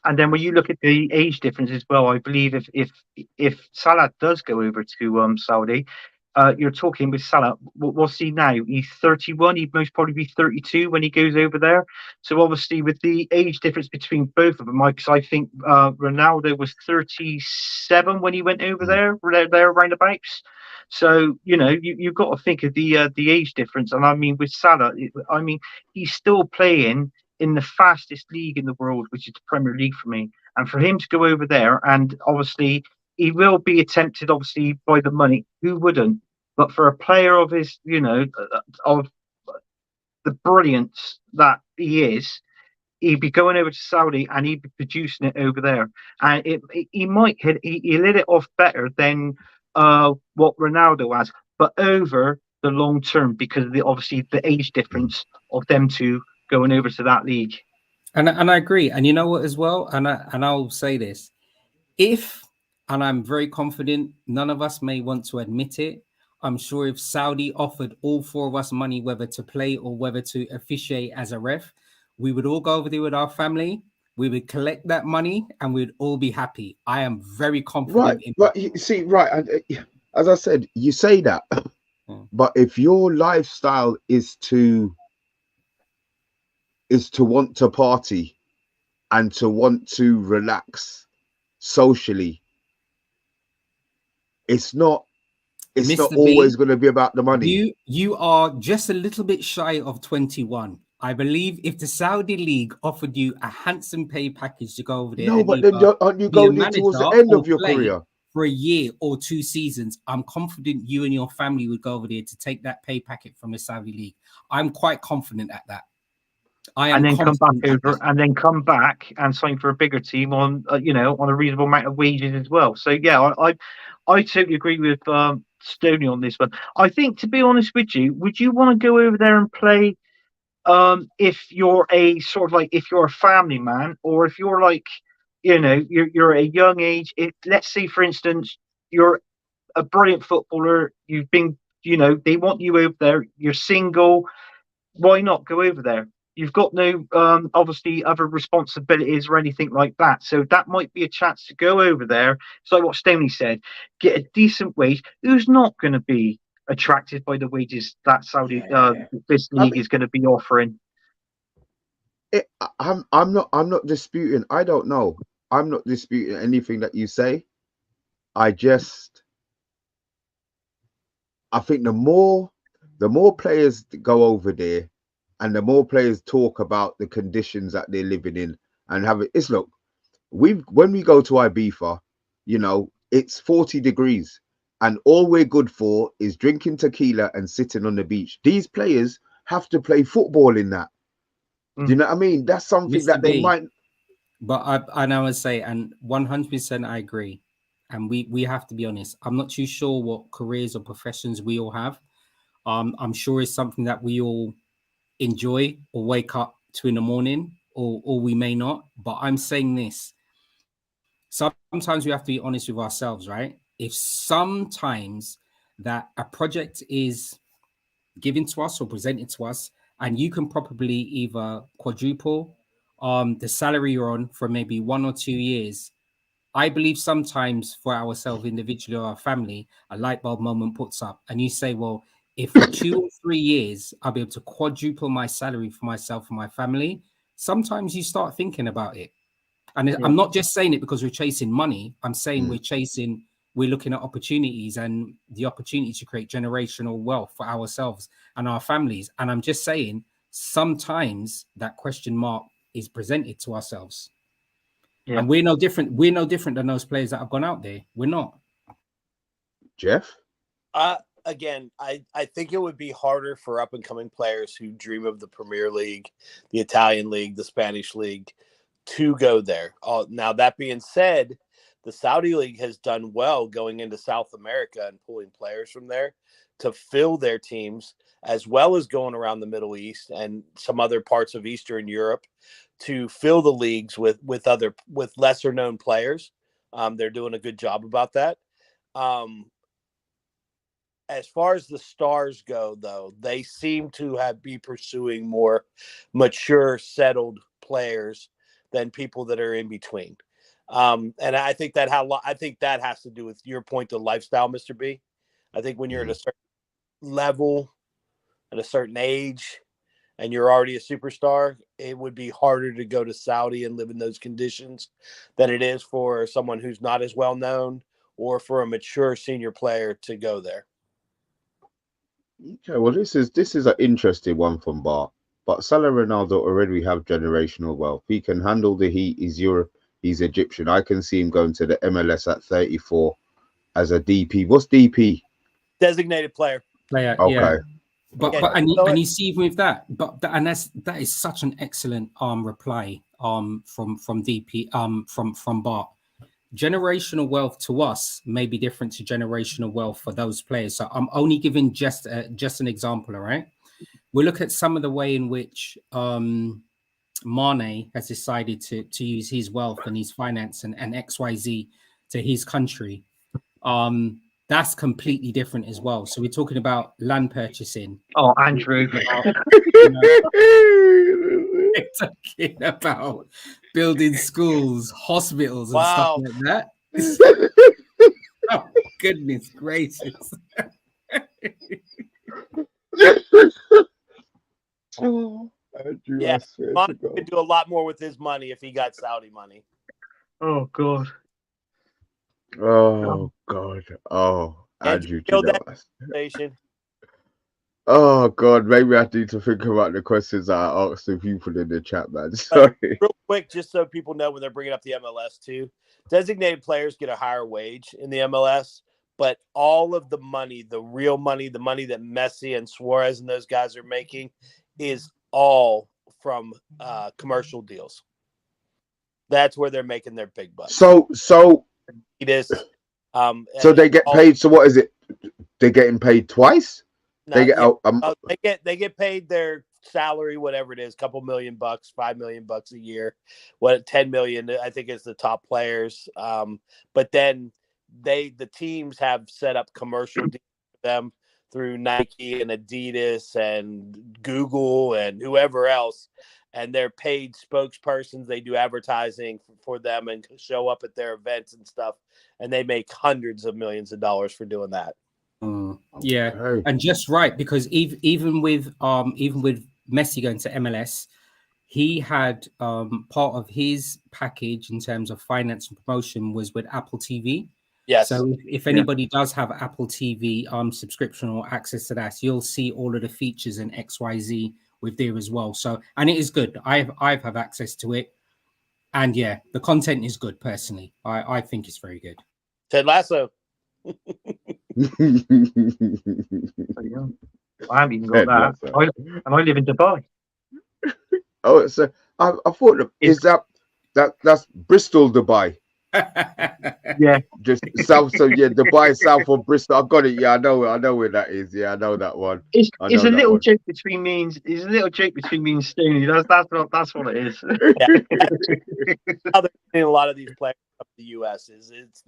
And then when you look at the age difference as well, I believe if Salah does go over to Saudi, you're talking with Salah. What's he now? He's 31. He'd most probably be 32 when he goes over there. So obviously, with the age difference between both of them, because I think Ronaldo was 37 when he went over there roundabouts. So you've got to think of the age difference. And I mean, with Salah, he's still playing in the fastest league in the world, which is the Premier League for me. And for him to go over there, and obviously he will be tempted, obviously, by the money. Who wouldn't? But for a player of his, of the brilliance that he is, he'd be going over to Saudi and he'd be producing it over there. And he might hit it off better than what Ronaldo has, but over the long term, because of obviously the age difference of them two going over to that league.
And I agree. And you know what as well? And I'll say this. And I'm very confident, none of us may want to admit it, I'm sure if Saudi offered all four of us money, whether to play or whether to officiate as a ref, we would all go over there with our family. We would collect that money and we'd all be happy. I am very confident.
But you see, and as I said, you say that, but if your lifestyle is to want to party and to want to relax socially, it's not always going to be about the money.
You are just a little bit shy of 21. I believe if the Saudi League offered you a handsome pay package to go over there,
no, but then aren't you going there towards the end of your career
for a year or 2 seasons? I'm confident you and your family would go over there to take that pay packet from the Saudi League. I'm quite confident at that.
And then come back and sign for a bigger team on on a reasonable amount of wages as well. So yeah, I totally agree with Stoney on this one. I think, to be honest with you, would you want to go over there and play if you're a sort of like, if you're a family man, or if you're like you're a young age? If, let's say, for instance, you're a brilliant footballer, you've been they want you over there, you're single, why not go over there? You've got no, obviously, other responsibilities or anything like that. So that might be a chance to go over there. It's like what Stoney said, get a decent wage. Who's not going to be attracted by the wages that Saudi this league is going to be offering?
I'm not disputing. I don't know. I'm not disputing anything that you say. I think the more players go over there, and the more players talk about the conditions that they're living in and have it. Look, when we go to Ibiza, it's 40 degrees and all we're good for is drinking tequila and sitting on the beach. These players have to play football in that. Do you know what I mean? That's something that they might.
But I would say, and 100% I agree. And we have to be honest. I'm not too sure what careers or professions we all have. I'm sure it's something that we all enjoy or wake up to in the morning, or we may not. But I'm saying this, sometimes we have to be honest with ourselves, right? If sometimes that a project is given to us or presented to us, and you can probably either quadruple the salary you're on for maybe 1 or 2 years, I believe sometimes for ourselves individually or our family, a light bulb moment puts up and you say, well, if for 2 or 3 years I'll be able to quadruple my salary for myself and my family, sometimes you start thinking about it. And I'm not just saying it because we're chasing money. I'm saying we're looking at opportunities and the opportunity to create generational wealth for ourselves and our families. And I'm just saying sometimes that question mark is presented to ourselves. Yeah. And we're no different. We're no different than those players that have gone out there. We're not.
Jeff?
Again, I think it would be harder for up and coming players who dream of the Premier League, the Italian League, the Spanish League to go there. Now, that being said, the Saudi League has done well going into South America and pulling players from there to fill their teams, as well as going around the Middle East and some other parts of Eastern Europe to fill the leagues with lesser known players. They're doing a good job about that. As far as the stars go, though, they seem to be pursuing more mature, settled players than people that are in between. And I think that has to do with your point to lifestyle, Mr. B. I think when you're at a certain level, at a certain age, and you're already a superstar, it would be harder to go to Saudi and live in those conditions than it is for someone who's not as well known or for a mature senior player to go there.
Okay, well, this is an interesting one from Bart. But Salah Ronaldo already have generational wealth. He can handle the heat. He's Egyptian. I can see him going to the MLS at 34 as a DP. What's DP?
Designated player.
Okay. Yeah. But you see even with that, that is such an excellent reply from DP from Bart. Generational wealth to us may be different to generational wealth for those players. So I'm only giving just an example, all right? We look at some of the way in which Mane has decided to use his wealth and his finance and XYZ to his country. That's completely different as well. So we're talking about land purchasing.
Oh, Andrew.
We're talking about building schools, hospitals, and stuff like that. Oh, goodness gracious.
Andrew,
yeah, Mane could do a lot more with his money if he got Saudi money.
Oh, God.
Oh, God. Oh, Andrew, oh, God, maybe I need to think about the questions I asked the people in the chat, man. Sorry.
Real quick, just so people know when they're bringing up the MLS too, designated players get a higher wage in the MLS, but all of the money, the real money, the money that Messi and Suarez and those guys are making is all from commercial deals. That's where they're making their big bucks.
So
it is.
So they get paid. So what is it? They're getting paid twice? They
get paid their salary, whatever it is, couple $1 million, $5 million a year. 10 million, I think, is the top players. But then the teams have set up commercial deals for them through Nike and Adidas and Google and whoever else. And they're paid spokespersons. They do advertising for them and show up at their events and stuff. And they make hundreds of millions of dollars for doing that.
Yeah, and just right, because even with Messi going to MLS, he had part of his package in terms of finance and promotion was with Apple TV.
Yes.
So if anybody does have Apple TV subscription or access to that, you'll see all of the features and XYZ with there as well. So, and it is good. I've have access to it, and yeah, the content is good. Personally, I think it's very good.
Ted Lasso.
I haven't even got that. And I live in Dubai.
Oh, so I thought that's Bristol, Dubai.
Yeah,
just south. So yeah, Dubai, south of Bristol. I got it. Yeah, I know where that is. Yeah, I know that one.
It's a little joke between me and Stoney. That's what it is.
How they're getting a lot of these players up the U.S. is it's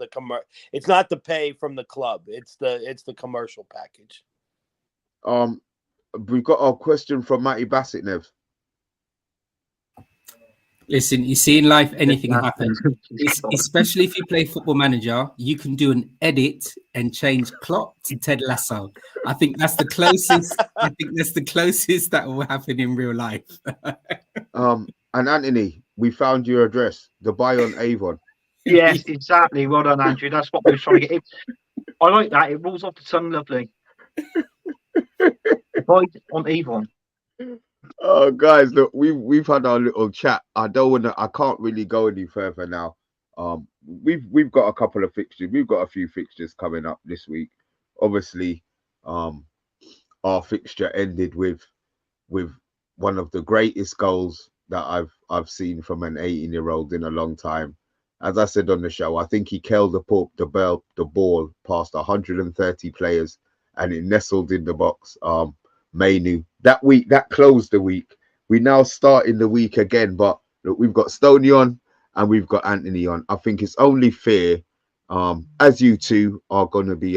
not the pay from the club. It's the commercial package.
We've got a question from Matty Bassett, Nev.
Listen, you see in life, anything happens. Especially if you play Football Manager, you can do an edit and change Klopp to Ted Lasso. I think that's the closest. that will happen in real life.
And Anthony, we found your address. The buy on Avon.
Yes, exactly. Well done, Andrew. That's what we were trying to get. I like that. It rolls off the tongue lovely. Buy on Avon.
Oh, guys, look, we've had our little chat. I don't want to. I can't really go any further now. We've got a couple of fixtures. We've got a few fixtures coming up this week. Obviously, our fixture ended with one of the greatest goals that I've seen from an 18-year-old in a long time. As I said on the show, I think he curled the ball past 130 players, and it nestled in the box. Mainoo. That week, that closed the week. We now start in the week again, but look, we've got Stoney on and we've got Anthony on. I think it's only fair, as you two are going to be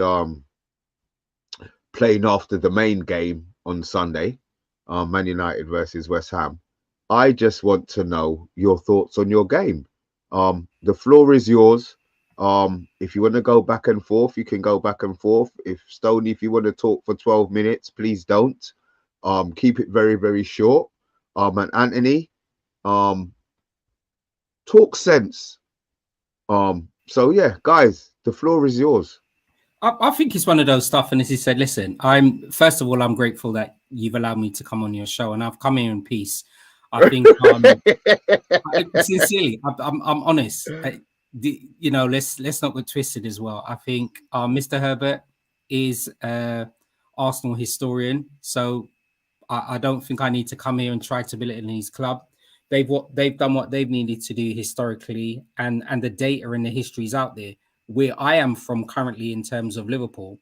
playing after the main game on Sunday, Man United versus West Ham. I just want to know your thoughts on your game. The floor is yours. If you want to go back and forth, you can go back and forth. If Stoney, if you want to talk for 12 minutes, please don't. Keep it very, very short. And Anthony, talk sense. So yeah, guys, the floor is yours.
I think it's one of those stuff. And as he said, listen, I'm grateful that you've allowed me to come on your show, and I've come here in peace. I think sincerely, I'm honest. You know, let's not get twisted as well. I think Mr. Herbert is Arsenal historian, so I don't think I need to come here and try to belittle his club. They've done what they've needed to do historically, and the data and the history is out there. Where I am from currently in terms of Liverpool,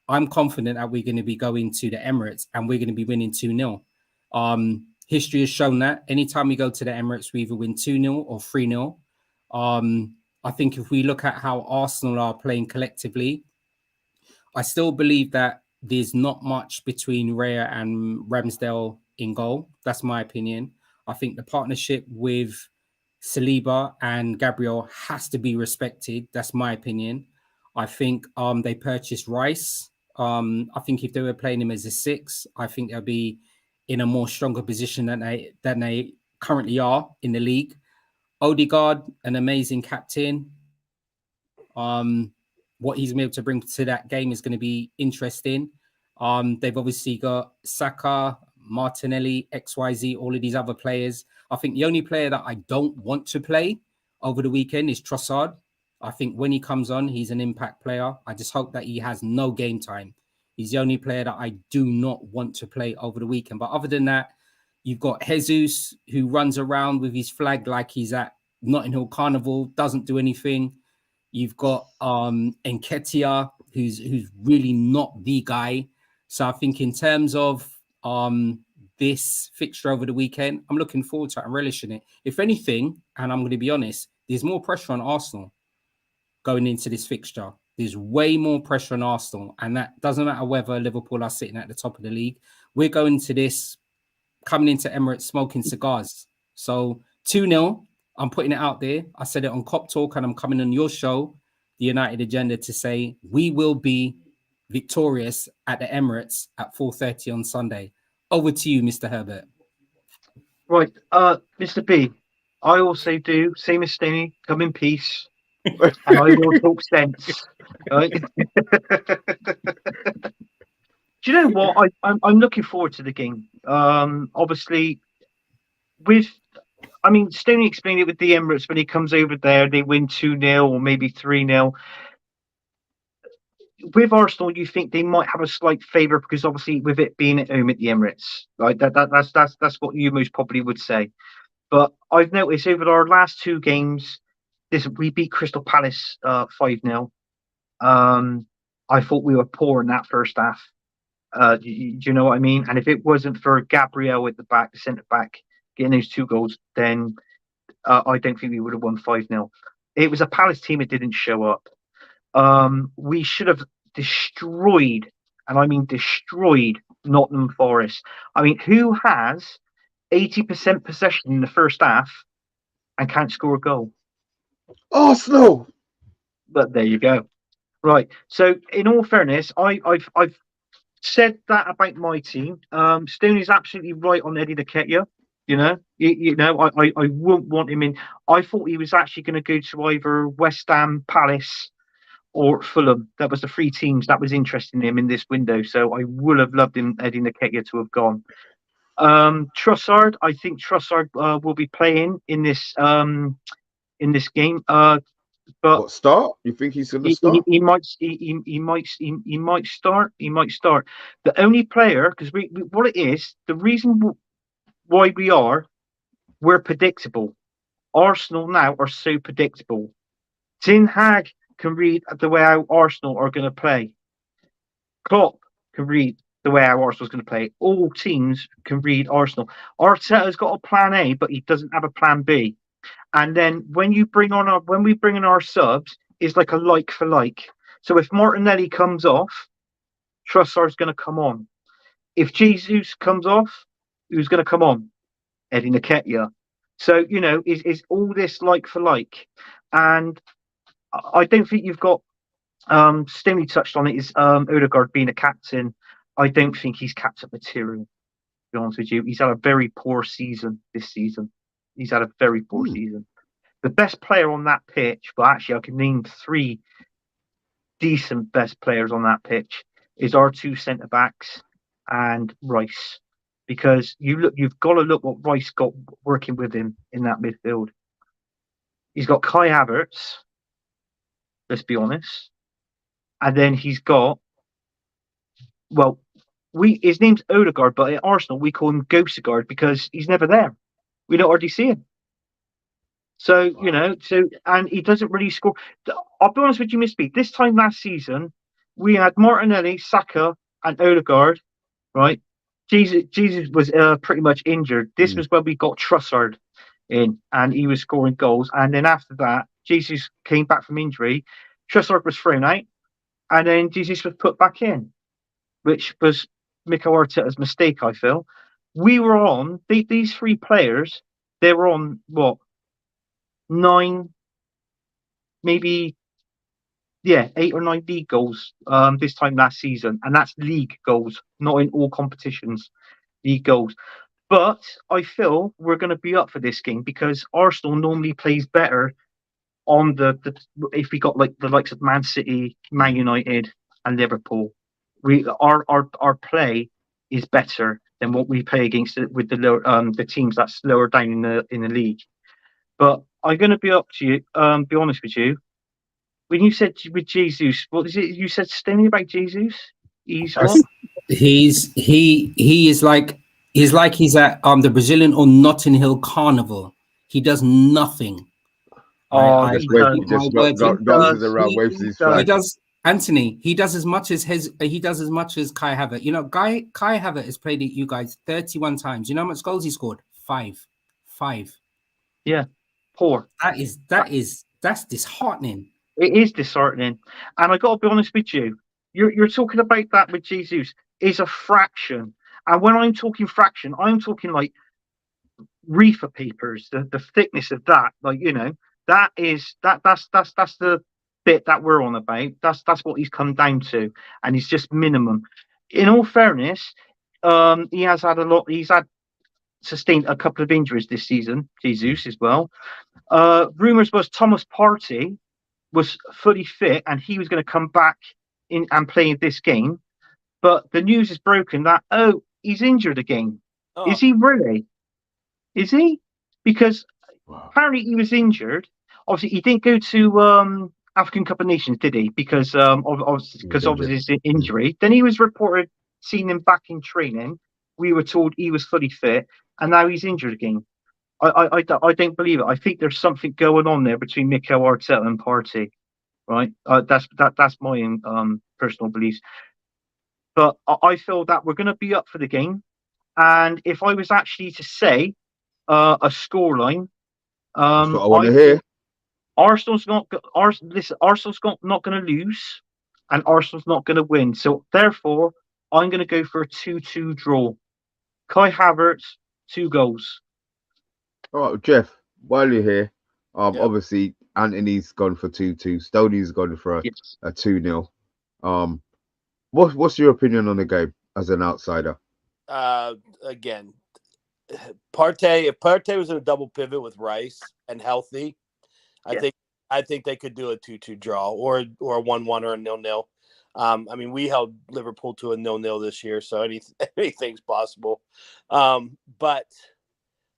I'm confident that we're going to be going to the Emirates and we're going to be winning 2-0. History has shown that anytime we go to the Emirates, we either win 2-0 or 3-0. I think if we look at how Arsenal are playing collectively, I still believe that there's not much between Raya and Ramsdale in goal. That's my opinion. I think the partnership with Saliba and Gabriel has to be respected. That's my opinion. I think they purchased Rice. I think if they were playing him as a 6, I think they'll be in a more stronger position than they currently are in the league. Odegaard, an amazing captain. What he's been able to bring to that game is going to be interesting. They've obviously got Saka, Martinelli, XYZ, all of these other players. I think the only player that I don't want to play over the weekend is Trossard. I think when he comes on, he's an impact player. I just hope that he has no game time. He's the only player that I do not want to play over the weekend. But other than that, you've got Jesus, who runs around with his flag like he's at Notting Hill Carnival, doesn't do anything. You've got Nketiah, who's really not the guy. So I think in terms of this fixture over the weekend, I'm looking forward to it. I'm relishing it. If anything, and I'm going to be honest, there's more pressure on Arsenal going into this fixture. There's way more pressure on Arsenal, and that doesn't matter whether Liverpool are sitting at the top of the league. We're going to this, coming into Emirates, smoking cigars. So 2-0, I'm putting it out there. I said it on Cop Talk, and I'm coming on your show, The United Agenda, to say we will be victorious at the Emirates at 4:30 on Sunday. Over to you, Mr. Herbert.
Right, Mr. B, I also do, same as Stinny, come in peace, and I will talk sense. Right? Do you know what? I'm looking forward to the game. Obviously, Stoney explained it with the Emirates. When he comes over there, they win 2-0 or maybe 3-0. With Arsenal, you think they might have a slight favour because obviously with it being at home at the Emirates, right? That's what you most probably would say. But I've noticed over our last 2 games, we beat Crystal Palace 5-0. I thought we were poor in that first half. Do you know what I mean? And if it wasn't for Gabriel at the back, the centre back, getting those 2 goals, then I don't think we would have won 5-0. It was a Palace team that didn't show up. We should have destroyed, and I mean destroyed, Nottingham Forest. I mean, who has 80% possession in the first half and can't score a goal?
Arsenal.
But there you go. Right. So, in all fairness, I've said that about my team. Stoney's absolutely right on Eddie Nketiah. I wouldn't want him in. I thought he was actually going to go to either West Ham, Palace, or Fulham. That was the three teams that was interested in him in this window. So I would have loved him, Eddie Nketiah, to have gone. Trossard, I think Trossard will be playing in this game. But
what, start? You think he's going to
he
start?
might start. He might start. The only player, because what it is, the reason why we're predictable. Arsenal now are so predictable. Ten Hag can read the way how Arsenal are going to play. Klopp can read the way how Arsenal's going to play. All teams can read Arsenal. Arteta's got a plan A, but he doesn't have a plan B. And then when we bring in our subs, it's like a like for like. So if Martinelli comes off, Trossard's going to come on. If Jesus comes off, who's going to come on? Eddie Nketiah. So is all this like for like, and I don't think you've got. Stimmy touched on it. Is Odegaard being a captain? I don't think he's captain material. To be honest with you, he's had a very poor season this season. He's had a very poor season. The best player on that pitch, but actually I can name three decent best players on that pitch, is our two centre backs and Rice. Because you've got to look what Rice got working with him in that midfield. He's got Kai Havertz, let's be honest, and then he's got, well, his name's Odegaard, but at Arsenal we call him Ghostagard because he's never there. We don't hardly see him. So and he doesn't really score. I'll be honest with you, Miss B. This time last season, we had Martinelli, Saka, and Odegaard, right? Jesus was pretty much injured. This was when we got Trossard in, and he was scoring goals. And then after that, Jesus came back from injury. Trossard was thrown out, and then Jesus was put back in, which was Mikel Arteta's mistake, I feel. We were on these three players. They were on what, 9, maybe. Yeah, 8 or 9 league goals this time last season, and that's league goals, not in all competitions, league goals. But I feel we're going to be up for this game because Arsenal normally plays better on the if we got like the likes of Man City, Man United, and Liverpool. Our play is better than what we play against with the teams that's lower down in the league. But I'm going to be up to you. Be honest with you. When you said with Jesus, what is it you said, Stinny, about Jesus? He's what?
He is like he's at the Brazilian or Notting Hill Carnival. He does nothing.
He
does, Anthony. He does as much as Kai Havertz. Kai Havertz has played at you guys 31 times. You know how much goals he scored? 5.
Yeah, poor.
That's disheartening.
It is disheartening, and I got to be honest with you. You're talking about that with Jesus is a fraction, and when I'm talking fraction, I'm talking like reefer papers, the thickness of that, that's the bit that we're on about. That's what he's come down to, and he's just minimum. In all fairness, he has had a lot. He's had sustained a couple of injuries this season. Jesus as well. Rumors was Thomas Partey was fully fit and he was going to come back in and play this game, but the news is broken that he's injured again. Is he really? Is he? Because apparently he was injured. Obviously he didn't go to African Cup of Nations, did he? Because obviously his injury. Then he was reported seeing him back in training. We were told he was fully fit, and now he's injured again. I don't believe it. I think there's something going on there between Mikel Arteta and Partey, right? That's my personal beliefs. But I feel that we're going to be up for the game. And if I was actually to say a scoreline,
that's what I want to hear.
Arsenal's not going to lose, and Arsenal's not going to win. So therefore, I'm going to go for a 2-2 draw. Kai Havertz, 2 goals.
All right, Jeff, while you're here, obviously Anthony's gone for 2-2. Stoney's gone for a 2-0. What's your opinion on the game as an outsider?
Again, Partey, if Partey was in a double pivot with Rice and healthy,
Yeah.
I think they could do a 2-2 draw or a 1-1 or a 0-0. I mean, we held Liverpool to a 0-0 this year, so anything's possible. But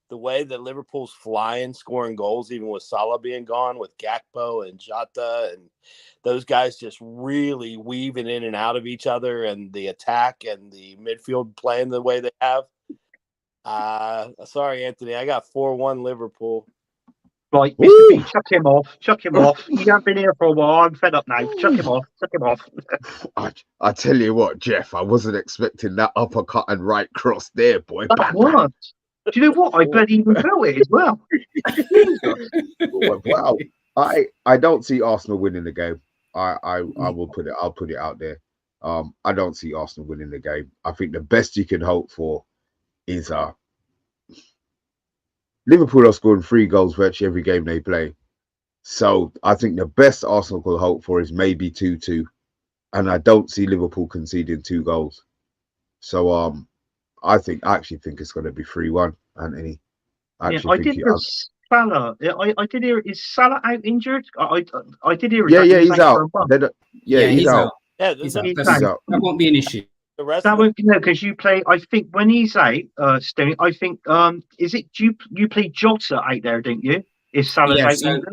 the way that Liverpool's flying, scoring goals, even with Salah being gone, with Gakpo and Jota, and those guys just really weaving in and out of each other, and the attack and the midfield playing the way they have. Sorry, Anthony, I got 4-1 Liverpool.
Right, Mr. B, chuck him off. Chuck him off. He hasn't been here for a while. I'm fed up now. Chuck him off. Chuck him off.
I tell you what, Jeff, I wasn't expecting that uppercut and right cross there, boy.
That was. Do you know what? I bloody even felt it as well.
Wow. I don't see Arsenal winning the game. I will put it. I'll put it out there. I don't see Arsenal winning the game. I think the best you can hope for is Liverpool are scoring 3 goals virtually every game they play. So I think the best Arsenal could hope for is maybe 2-2. And I don't see Liverpool conceding 2 goals. So I actually think it's going to be 3-1, Anthony.
I did hear Salah. I did hear, is Salah out injured? I did hear.
He's out. He's out.
Yeah,
he's out. That won't be an issue.
The rest
that won't be because you play. I think when he's out, Stoney. I think is it you play Jota out there, don't you? If Salah's out injured.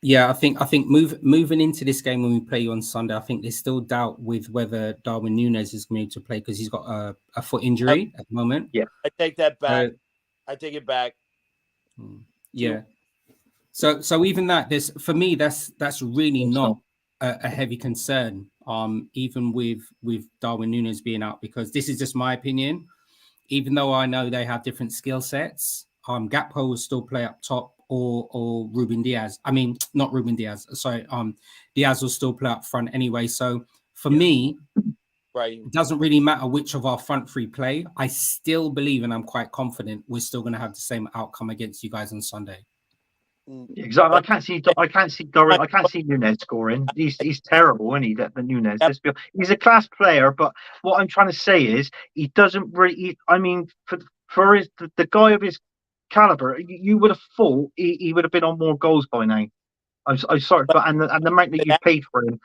Yeah, I think moving into this game when we play you on Sunday, I think there's still doubt with whether Darwin Núñez is going to play because he's got a foot injury at the moment.
Yeah,
I take that back. I take it back.
Yeah. So even that, for me, that's really not a heavy concern. Even with Darwin Núñez being out, because this is just my opinion. Even though I know they have different skill sets, Gakpo will still play up top, or Ruben Diaz. I mean, not Ruben Diaz. Sorry, Diaz will still play up front anyway. So for me,
right,
it doesn't really matter which of our front three play. I still believe, and I'm quite confident, we're still going to have the same outcome against you guys on Sunday.
Exactly. I can't see Núñez scoring. He's terrible, isn't he? The Núñez. Yep. He's a class player, but what I'm trying to say is he doesn't really. I mean, for the guy of his caliber, you would have thought he would have been on more goals by now. I'm sorry, but and the amount that you paid for him,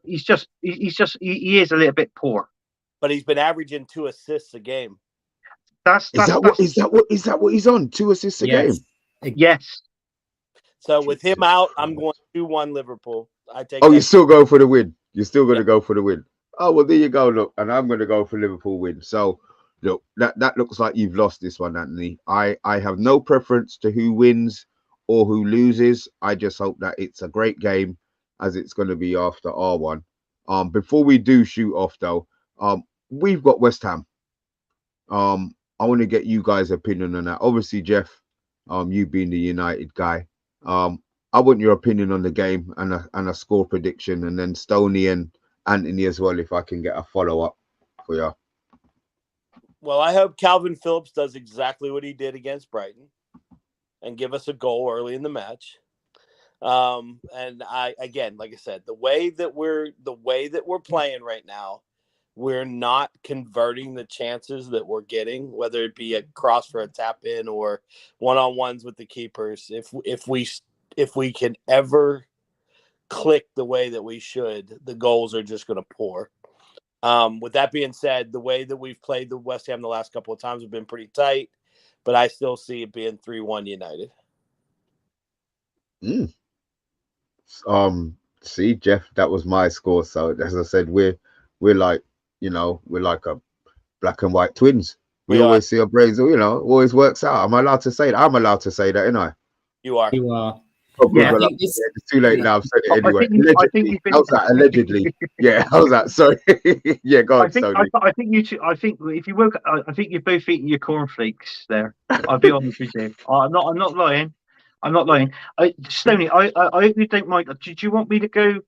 he is a little bit poor.
But he's been averaging 2 assists a game.
Is that what he's on? 2 assists a game.
Yes.
So with him out, I'm going 2-1 Liverpool.
You're still going for the win. You're still going to go for the win. Oh, well, there you go. Look, and I'm going to go for Liverpool win. So, look, that looks like you've lost this one, Anthony. I have no preference to who wins or who loses. I just hope that it's a great game, as it's going to be after R1. Before we do shoot off, though, we've got West Ham. I want to get you guys' opinion on that. Obviously, Jeff, you being the United guy, I want your opinion on the game and a score prediction, and then Stoney and Anthony as well, if I can get a follow-up for you.
Well, I hope Calvin Phillips does exactly what he did against Brighton and give us a goal early in the match. And again, like I said, the way that we're playing right now, we're not converting the chances that we're getting, whether it be a cross for a tap in or one-on-ones with the keepers. If we can ever click the way that we should, the goals are just going to pour. With that being said, the way that we've played the West Ham the last couple of times have been pretty tight, but I still see it being 3-1 United.
See, Jeff, that was my score. So as I said, we're like, we're like a black and white twins. We always see our brains, always works out. Am I allowed to say that? I'm allowed to say that, ain't I?
You are.
Oh, yeah, it's too late now. I've said it anyway. How's that? Allegedly. Yeah, how's that? Sorry. Yeah, go on, Tony.
I think you two. I think if you woke, I think you're both eating your cornflakes there. I'll be honest with you. I'm not lying. I'm not lying. Stoney, I hope you don't mind. Did you want me to go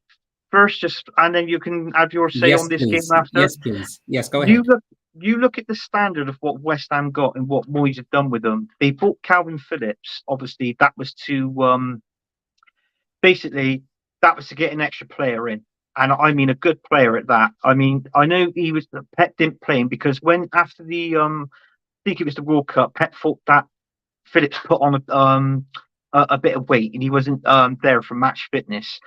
first, and then you can have your say on this game after?
Yes, please. Yes, go ahead.
You look at the standard of what West Ham got and what Moyes have done with them. They bought Calvin Phillips. Obviously, that was to basically that was to get an extra player in, and I mean a good player at that. I mean, I know Pep didn't play him because after the think it was the World Cup. Pep thought that Phillips put on a bit of weight and he wasn't there for match fitness.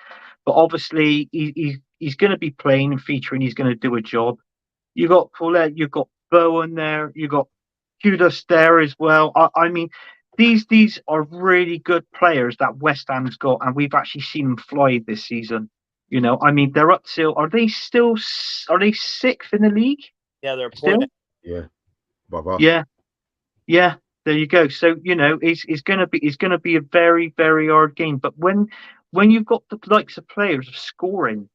But obviously, he's going to be playing and featuring. He's going to do a job. You got Paulette, you've got Bowen there, you got Kudos there as well. I mean, these are really good players that West Ham's got, and we've actually seen them fly this season. You know, I mean, they're up till. Are they sixth in the league?
Yeah, they're
Still?
point.
Yeah. Bye-bye.
Yeah. There you go. So you know, it's going to be a very, very hard game. But when you've got the likes of players scoring,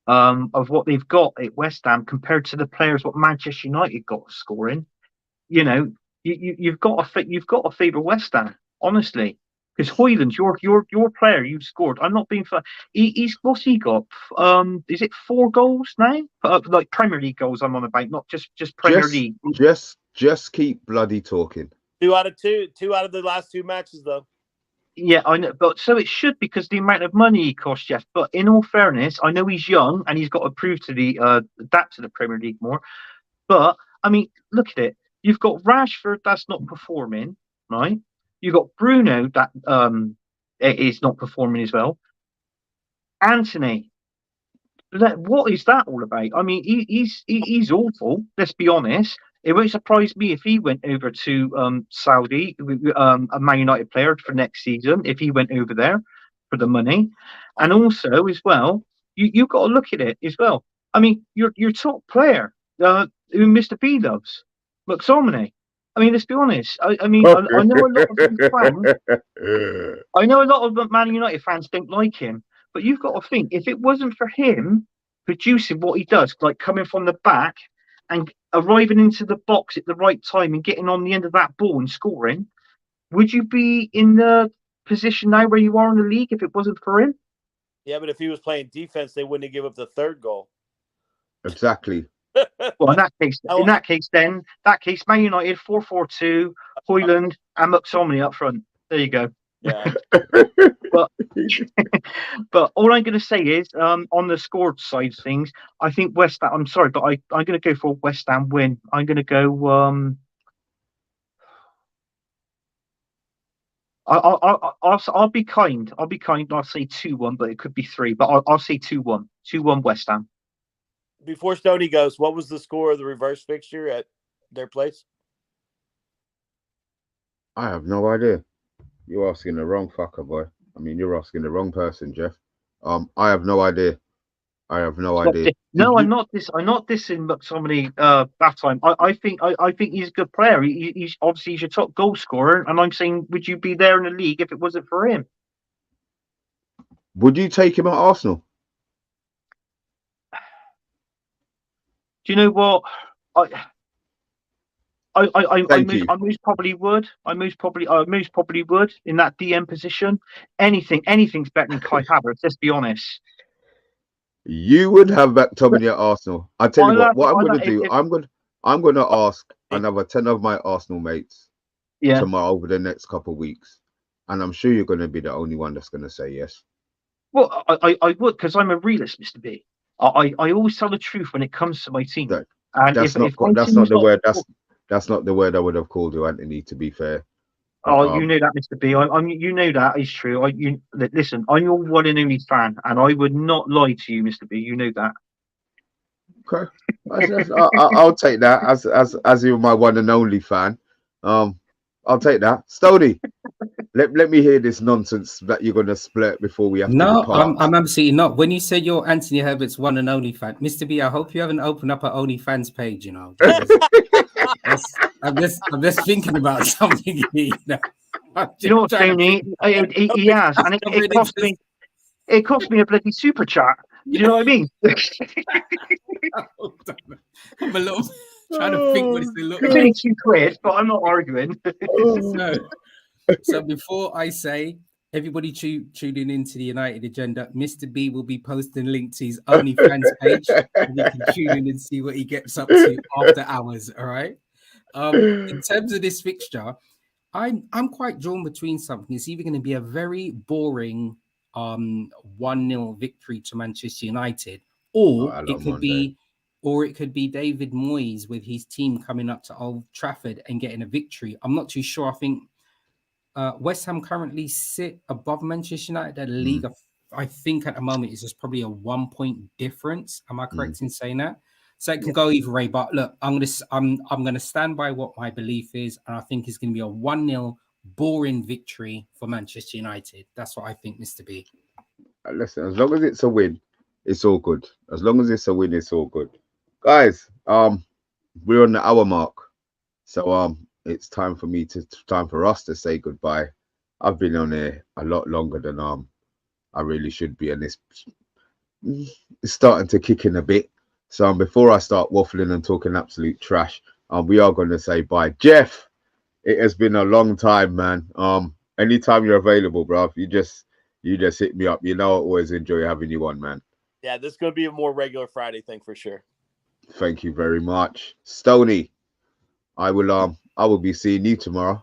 of what they've got at West Ham compared to the players what Manchester United got scoring, you know, you've got to favour West Ham, honestly. Because Hoyland, your player you've scored. I'm not being fair. He's what's he got? Is it 4 goals now? Like Premier League goals. I'm on about, not just Premier League.
Just keep bloody talking.
2 out of 2. 2 out of the last 2 matches, though.
Yeah, I know, but so it should, because the amount of money he costs, Jeff. But in all fairness, I know he's young and he's got to prove to adapt to the Premier League more. But I mean, look at it. You've got Rashford that's not performing, right? You've got Bruno that is not performing as well. Anthony, what is that all about? I mean, he's awful. Let's be honest. It won't surprise me if he went over to Saudi, a Man United player for next season, if he went over there for the money. And also, as well, you've got to look at it as well. I mean, your top player, who Mr. B loves, McTominay. I mean, let's be honest. I mean, I know a lot of these fans. I know a lot of Man United fans don't like him, but you've got to think, if it wasn't for him producing what he does, like coming from the back and arriving into the box at the right time and getting on the end of that ball and scoring, would you be in the position now where you are in the league if it wasn't for him?
Yeah, but if he was playing defense, they wouldn't have given up the 3rd goal.
Exactly.
Well, in that case, Man United 4-4-2, Hoyland and McTominay up front. There you go.
Yeah.
But all I'm going to say is, on the scored side of things, I think West Ham. I'm sorry, but I'm going to go for a West Ham win. I'm going to go. I'll be kind. I'll be kind. I'll say 2-1, but it could be 3. But I'll say 2-1. 2-1 West Ham.
Before Stoney goes, what was the score of the reverse fixture at their place?
I have no idea. You're asking the wrong fucker, boy. I mean, you're asking the wrong person, Jeff. I have no idea. I have no idea.
No, I'm not dissing McTominay. BATHTIME. I think he's a good player. He's obviously your top goal scorer, and I'm saying, would you be there in the league if it wasn't for him?
Would you take him at Arsenal?
Do you know what? I most probably would. I most probably would in that DM position. Anything's better than Kai Havertz. Let's be honest.
You would have McTominay at Arsenal. I tell you what I'm going to do. I'm going to ask another 10 of my Arsenal mates tomorrow over the next couple of weeks, and I'm sure you're going to be the only one that's going to say yes.
Well, I would, because I'm a realist, Mr. B. I always tell the truth when it comes to my team.
That's not the word I would have called you, Anthony, to be fair.
Oh, you know that, Mr. B. You know that is true. Listen, I'm your one and only fan, and I would not lie to you, Mr. B. You know that.
Okay, I'll take that as you're my one and only fan. I'll take that. Stoney, let me hear this nonsense that you're going to split before we have to depart.
I'm absolutely not. When you said you're Anthony Herbert's one and only fan, Mr. B, I hope you haven't opened up an OnlyFans page, you know. I'm just thinking about something here, you know.
You know what, Tony? He has, and it cost me a bloody super chat. You know what I mean?
I'm a little trying to think what it's going to look like.
It's only £2, but I'm not arguing.
So before I say, everybody tuning into the United Agenda, Mr. B will be posting a link to his OnlyFans page, and you can tune in and see what he gets up to after hours. All right. In terms of this fixture, I'm quite drawn between something. It's either going to be a very boring 1-0 victory to Manchester United, or it could be or it could be David Moyes with his team coming up to Old Trafford and getting a victory. I'm not too sure. I think West Ham currently sit above Manchester United at the league. I think at the moment it's just probably a 1 point difference. Am I correct in saying that? So it can go either way. But look, I'm gonna stand by what my belief is, and I think it's gonna be a 1-0 boring victory for Manchester United. That's what I think, Mr. B.
Listen, as long as it's a win, it's all good. As long as it's a win, it's all good. Guys, we're on the hour mark. So it's time for us to say goodbye. I've been on here a lot longer than I really should be, and it's starting to kick in a bit. So before I start waffling and talking absolute trash, we are going to say bye. Jeff, it has been a long time, man. Anytime you're available, bro, you just hit me up. You know I always enjoy having you on, man.
Yeah, this is going to be a more regular Friday thing for sure.
Thank you very much. Stoney, I will be seeing you tomorrow.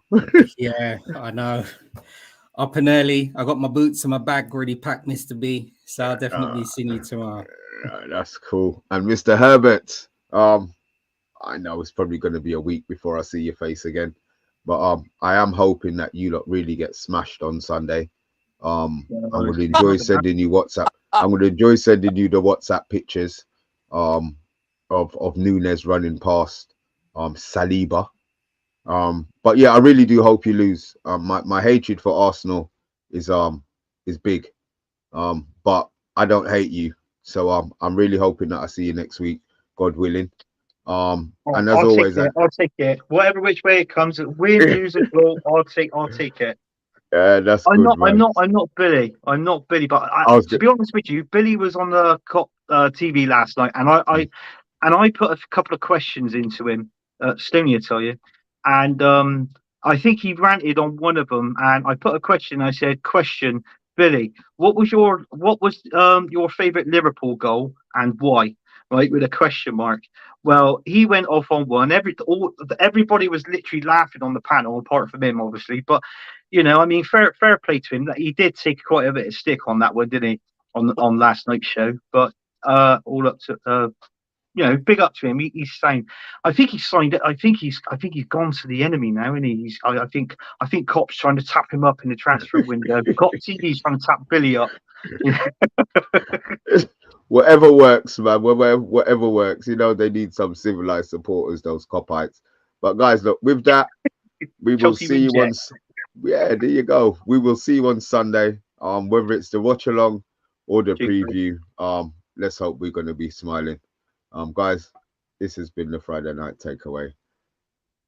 Yeah, I know. Up and early. I got my boots and my bag already packed, Mr. B. So I'll definitely see you tomorrow.
That's cool. And Mr. Herbert, I know it's probably going to be a week before I see your face again, but I am hoping that you lot really get smashed on Sunday. I'm going to enjoy sending you WhatsApp. I'm going to enjoy sending you the WhatsApp pictures of Núñez running past Saliba. But yeah, I really do hope you lose. My hatred for Arsenal is big. But I don't hate you. So I'm really hoping that I see you next week, God willing. And as always,
I'll take it. Whatever which way it comes, win, lose, or draw, I'll take it.
Yeah, that's
I'm
good, man.
I'm not Billy. I'm not Billy. But to be honest with you, Billy was on the TV last night, and I put a couple of questions into him. Stoney, I tell you, and I think he ranted on one of them. And I put a question. I said, "Question, Billy, what was your favorite Liverpool goal and why?" Right, with a question mark. Well, he went off on one. Everybody was literally laughing on the panel, apart from him, obviously. But you know, I mean, fair play to him. That he did take quite a bit of stick on that one, didn't he? On last night's show. But all up to big up to him. He's saying, I think he's signed it. I think he's gone to the enemy now, and I think Kop's trying to tap him up in the transfer window. Kop TV's trying to tap Billy up.
Whatever works, man. Whatever works. You know, they need some civilized supporters, those Kopites. But guys, look, with that, we will see you once. Yeah, there you go. We will see you on Sunday. Whether it's the watch along or the preview. Let's hope we're going to be smiling. Guys, this has been the Friday Night Takeaway.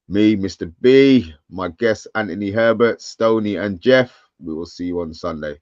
Me, Mr. B, my guests Anthony Herbert, Stoney, and Jeff. We will see you on Sunday.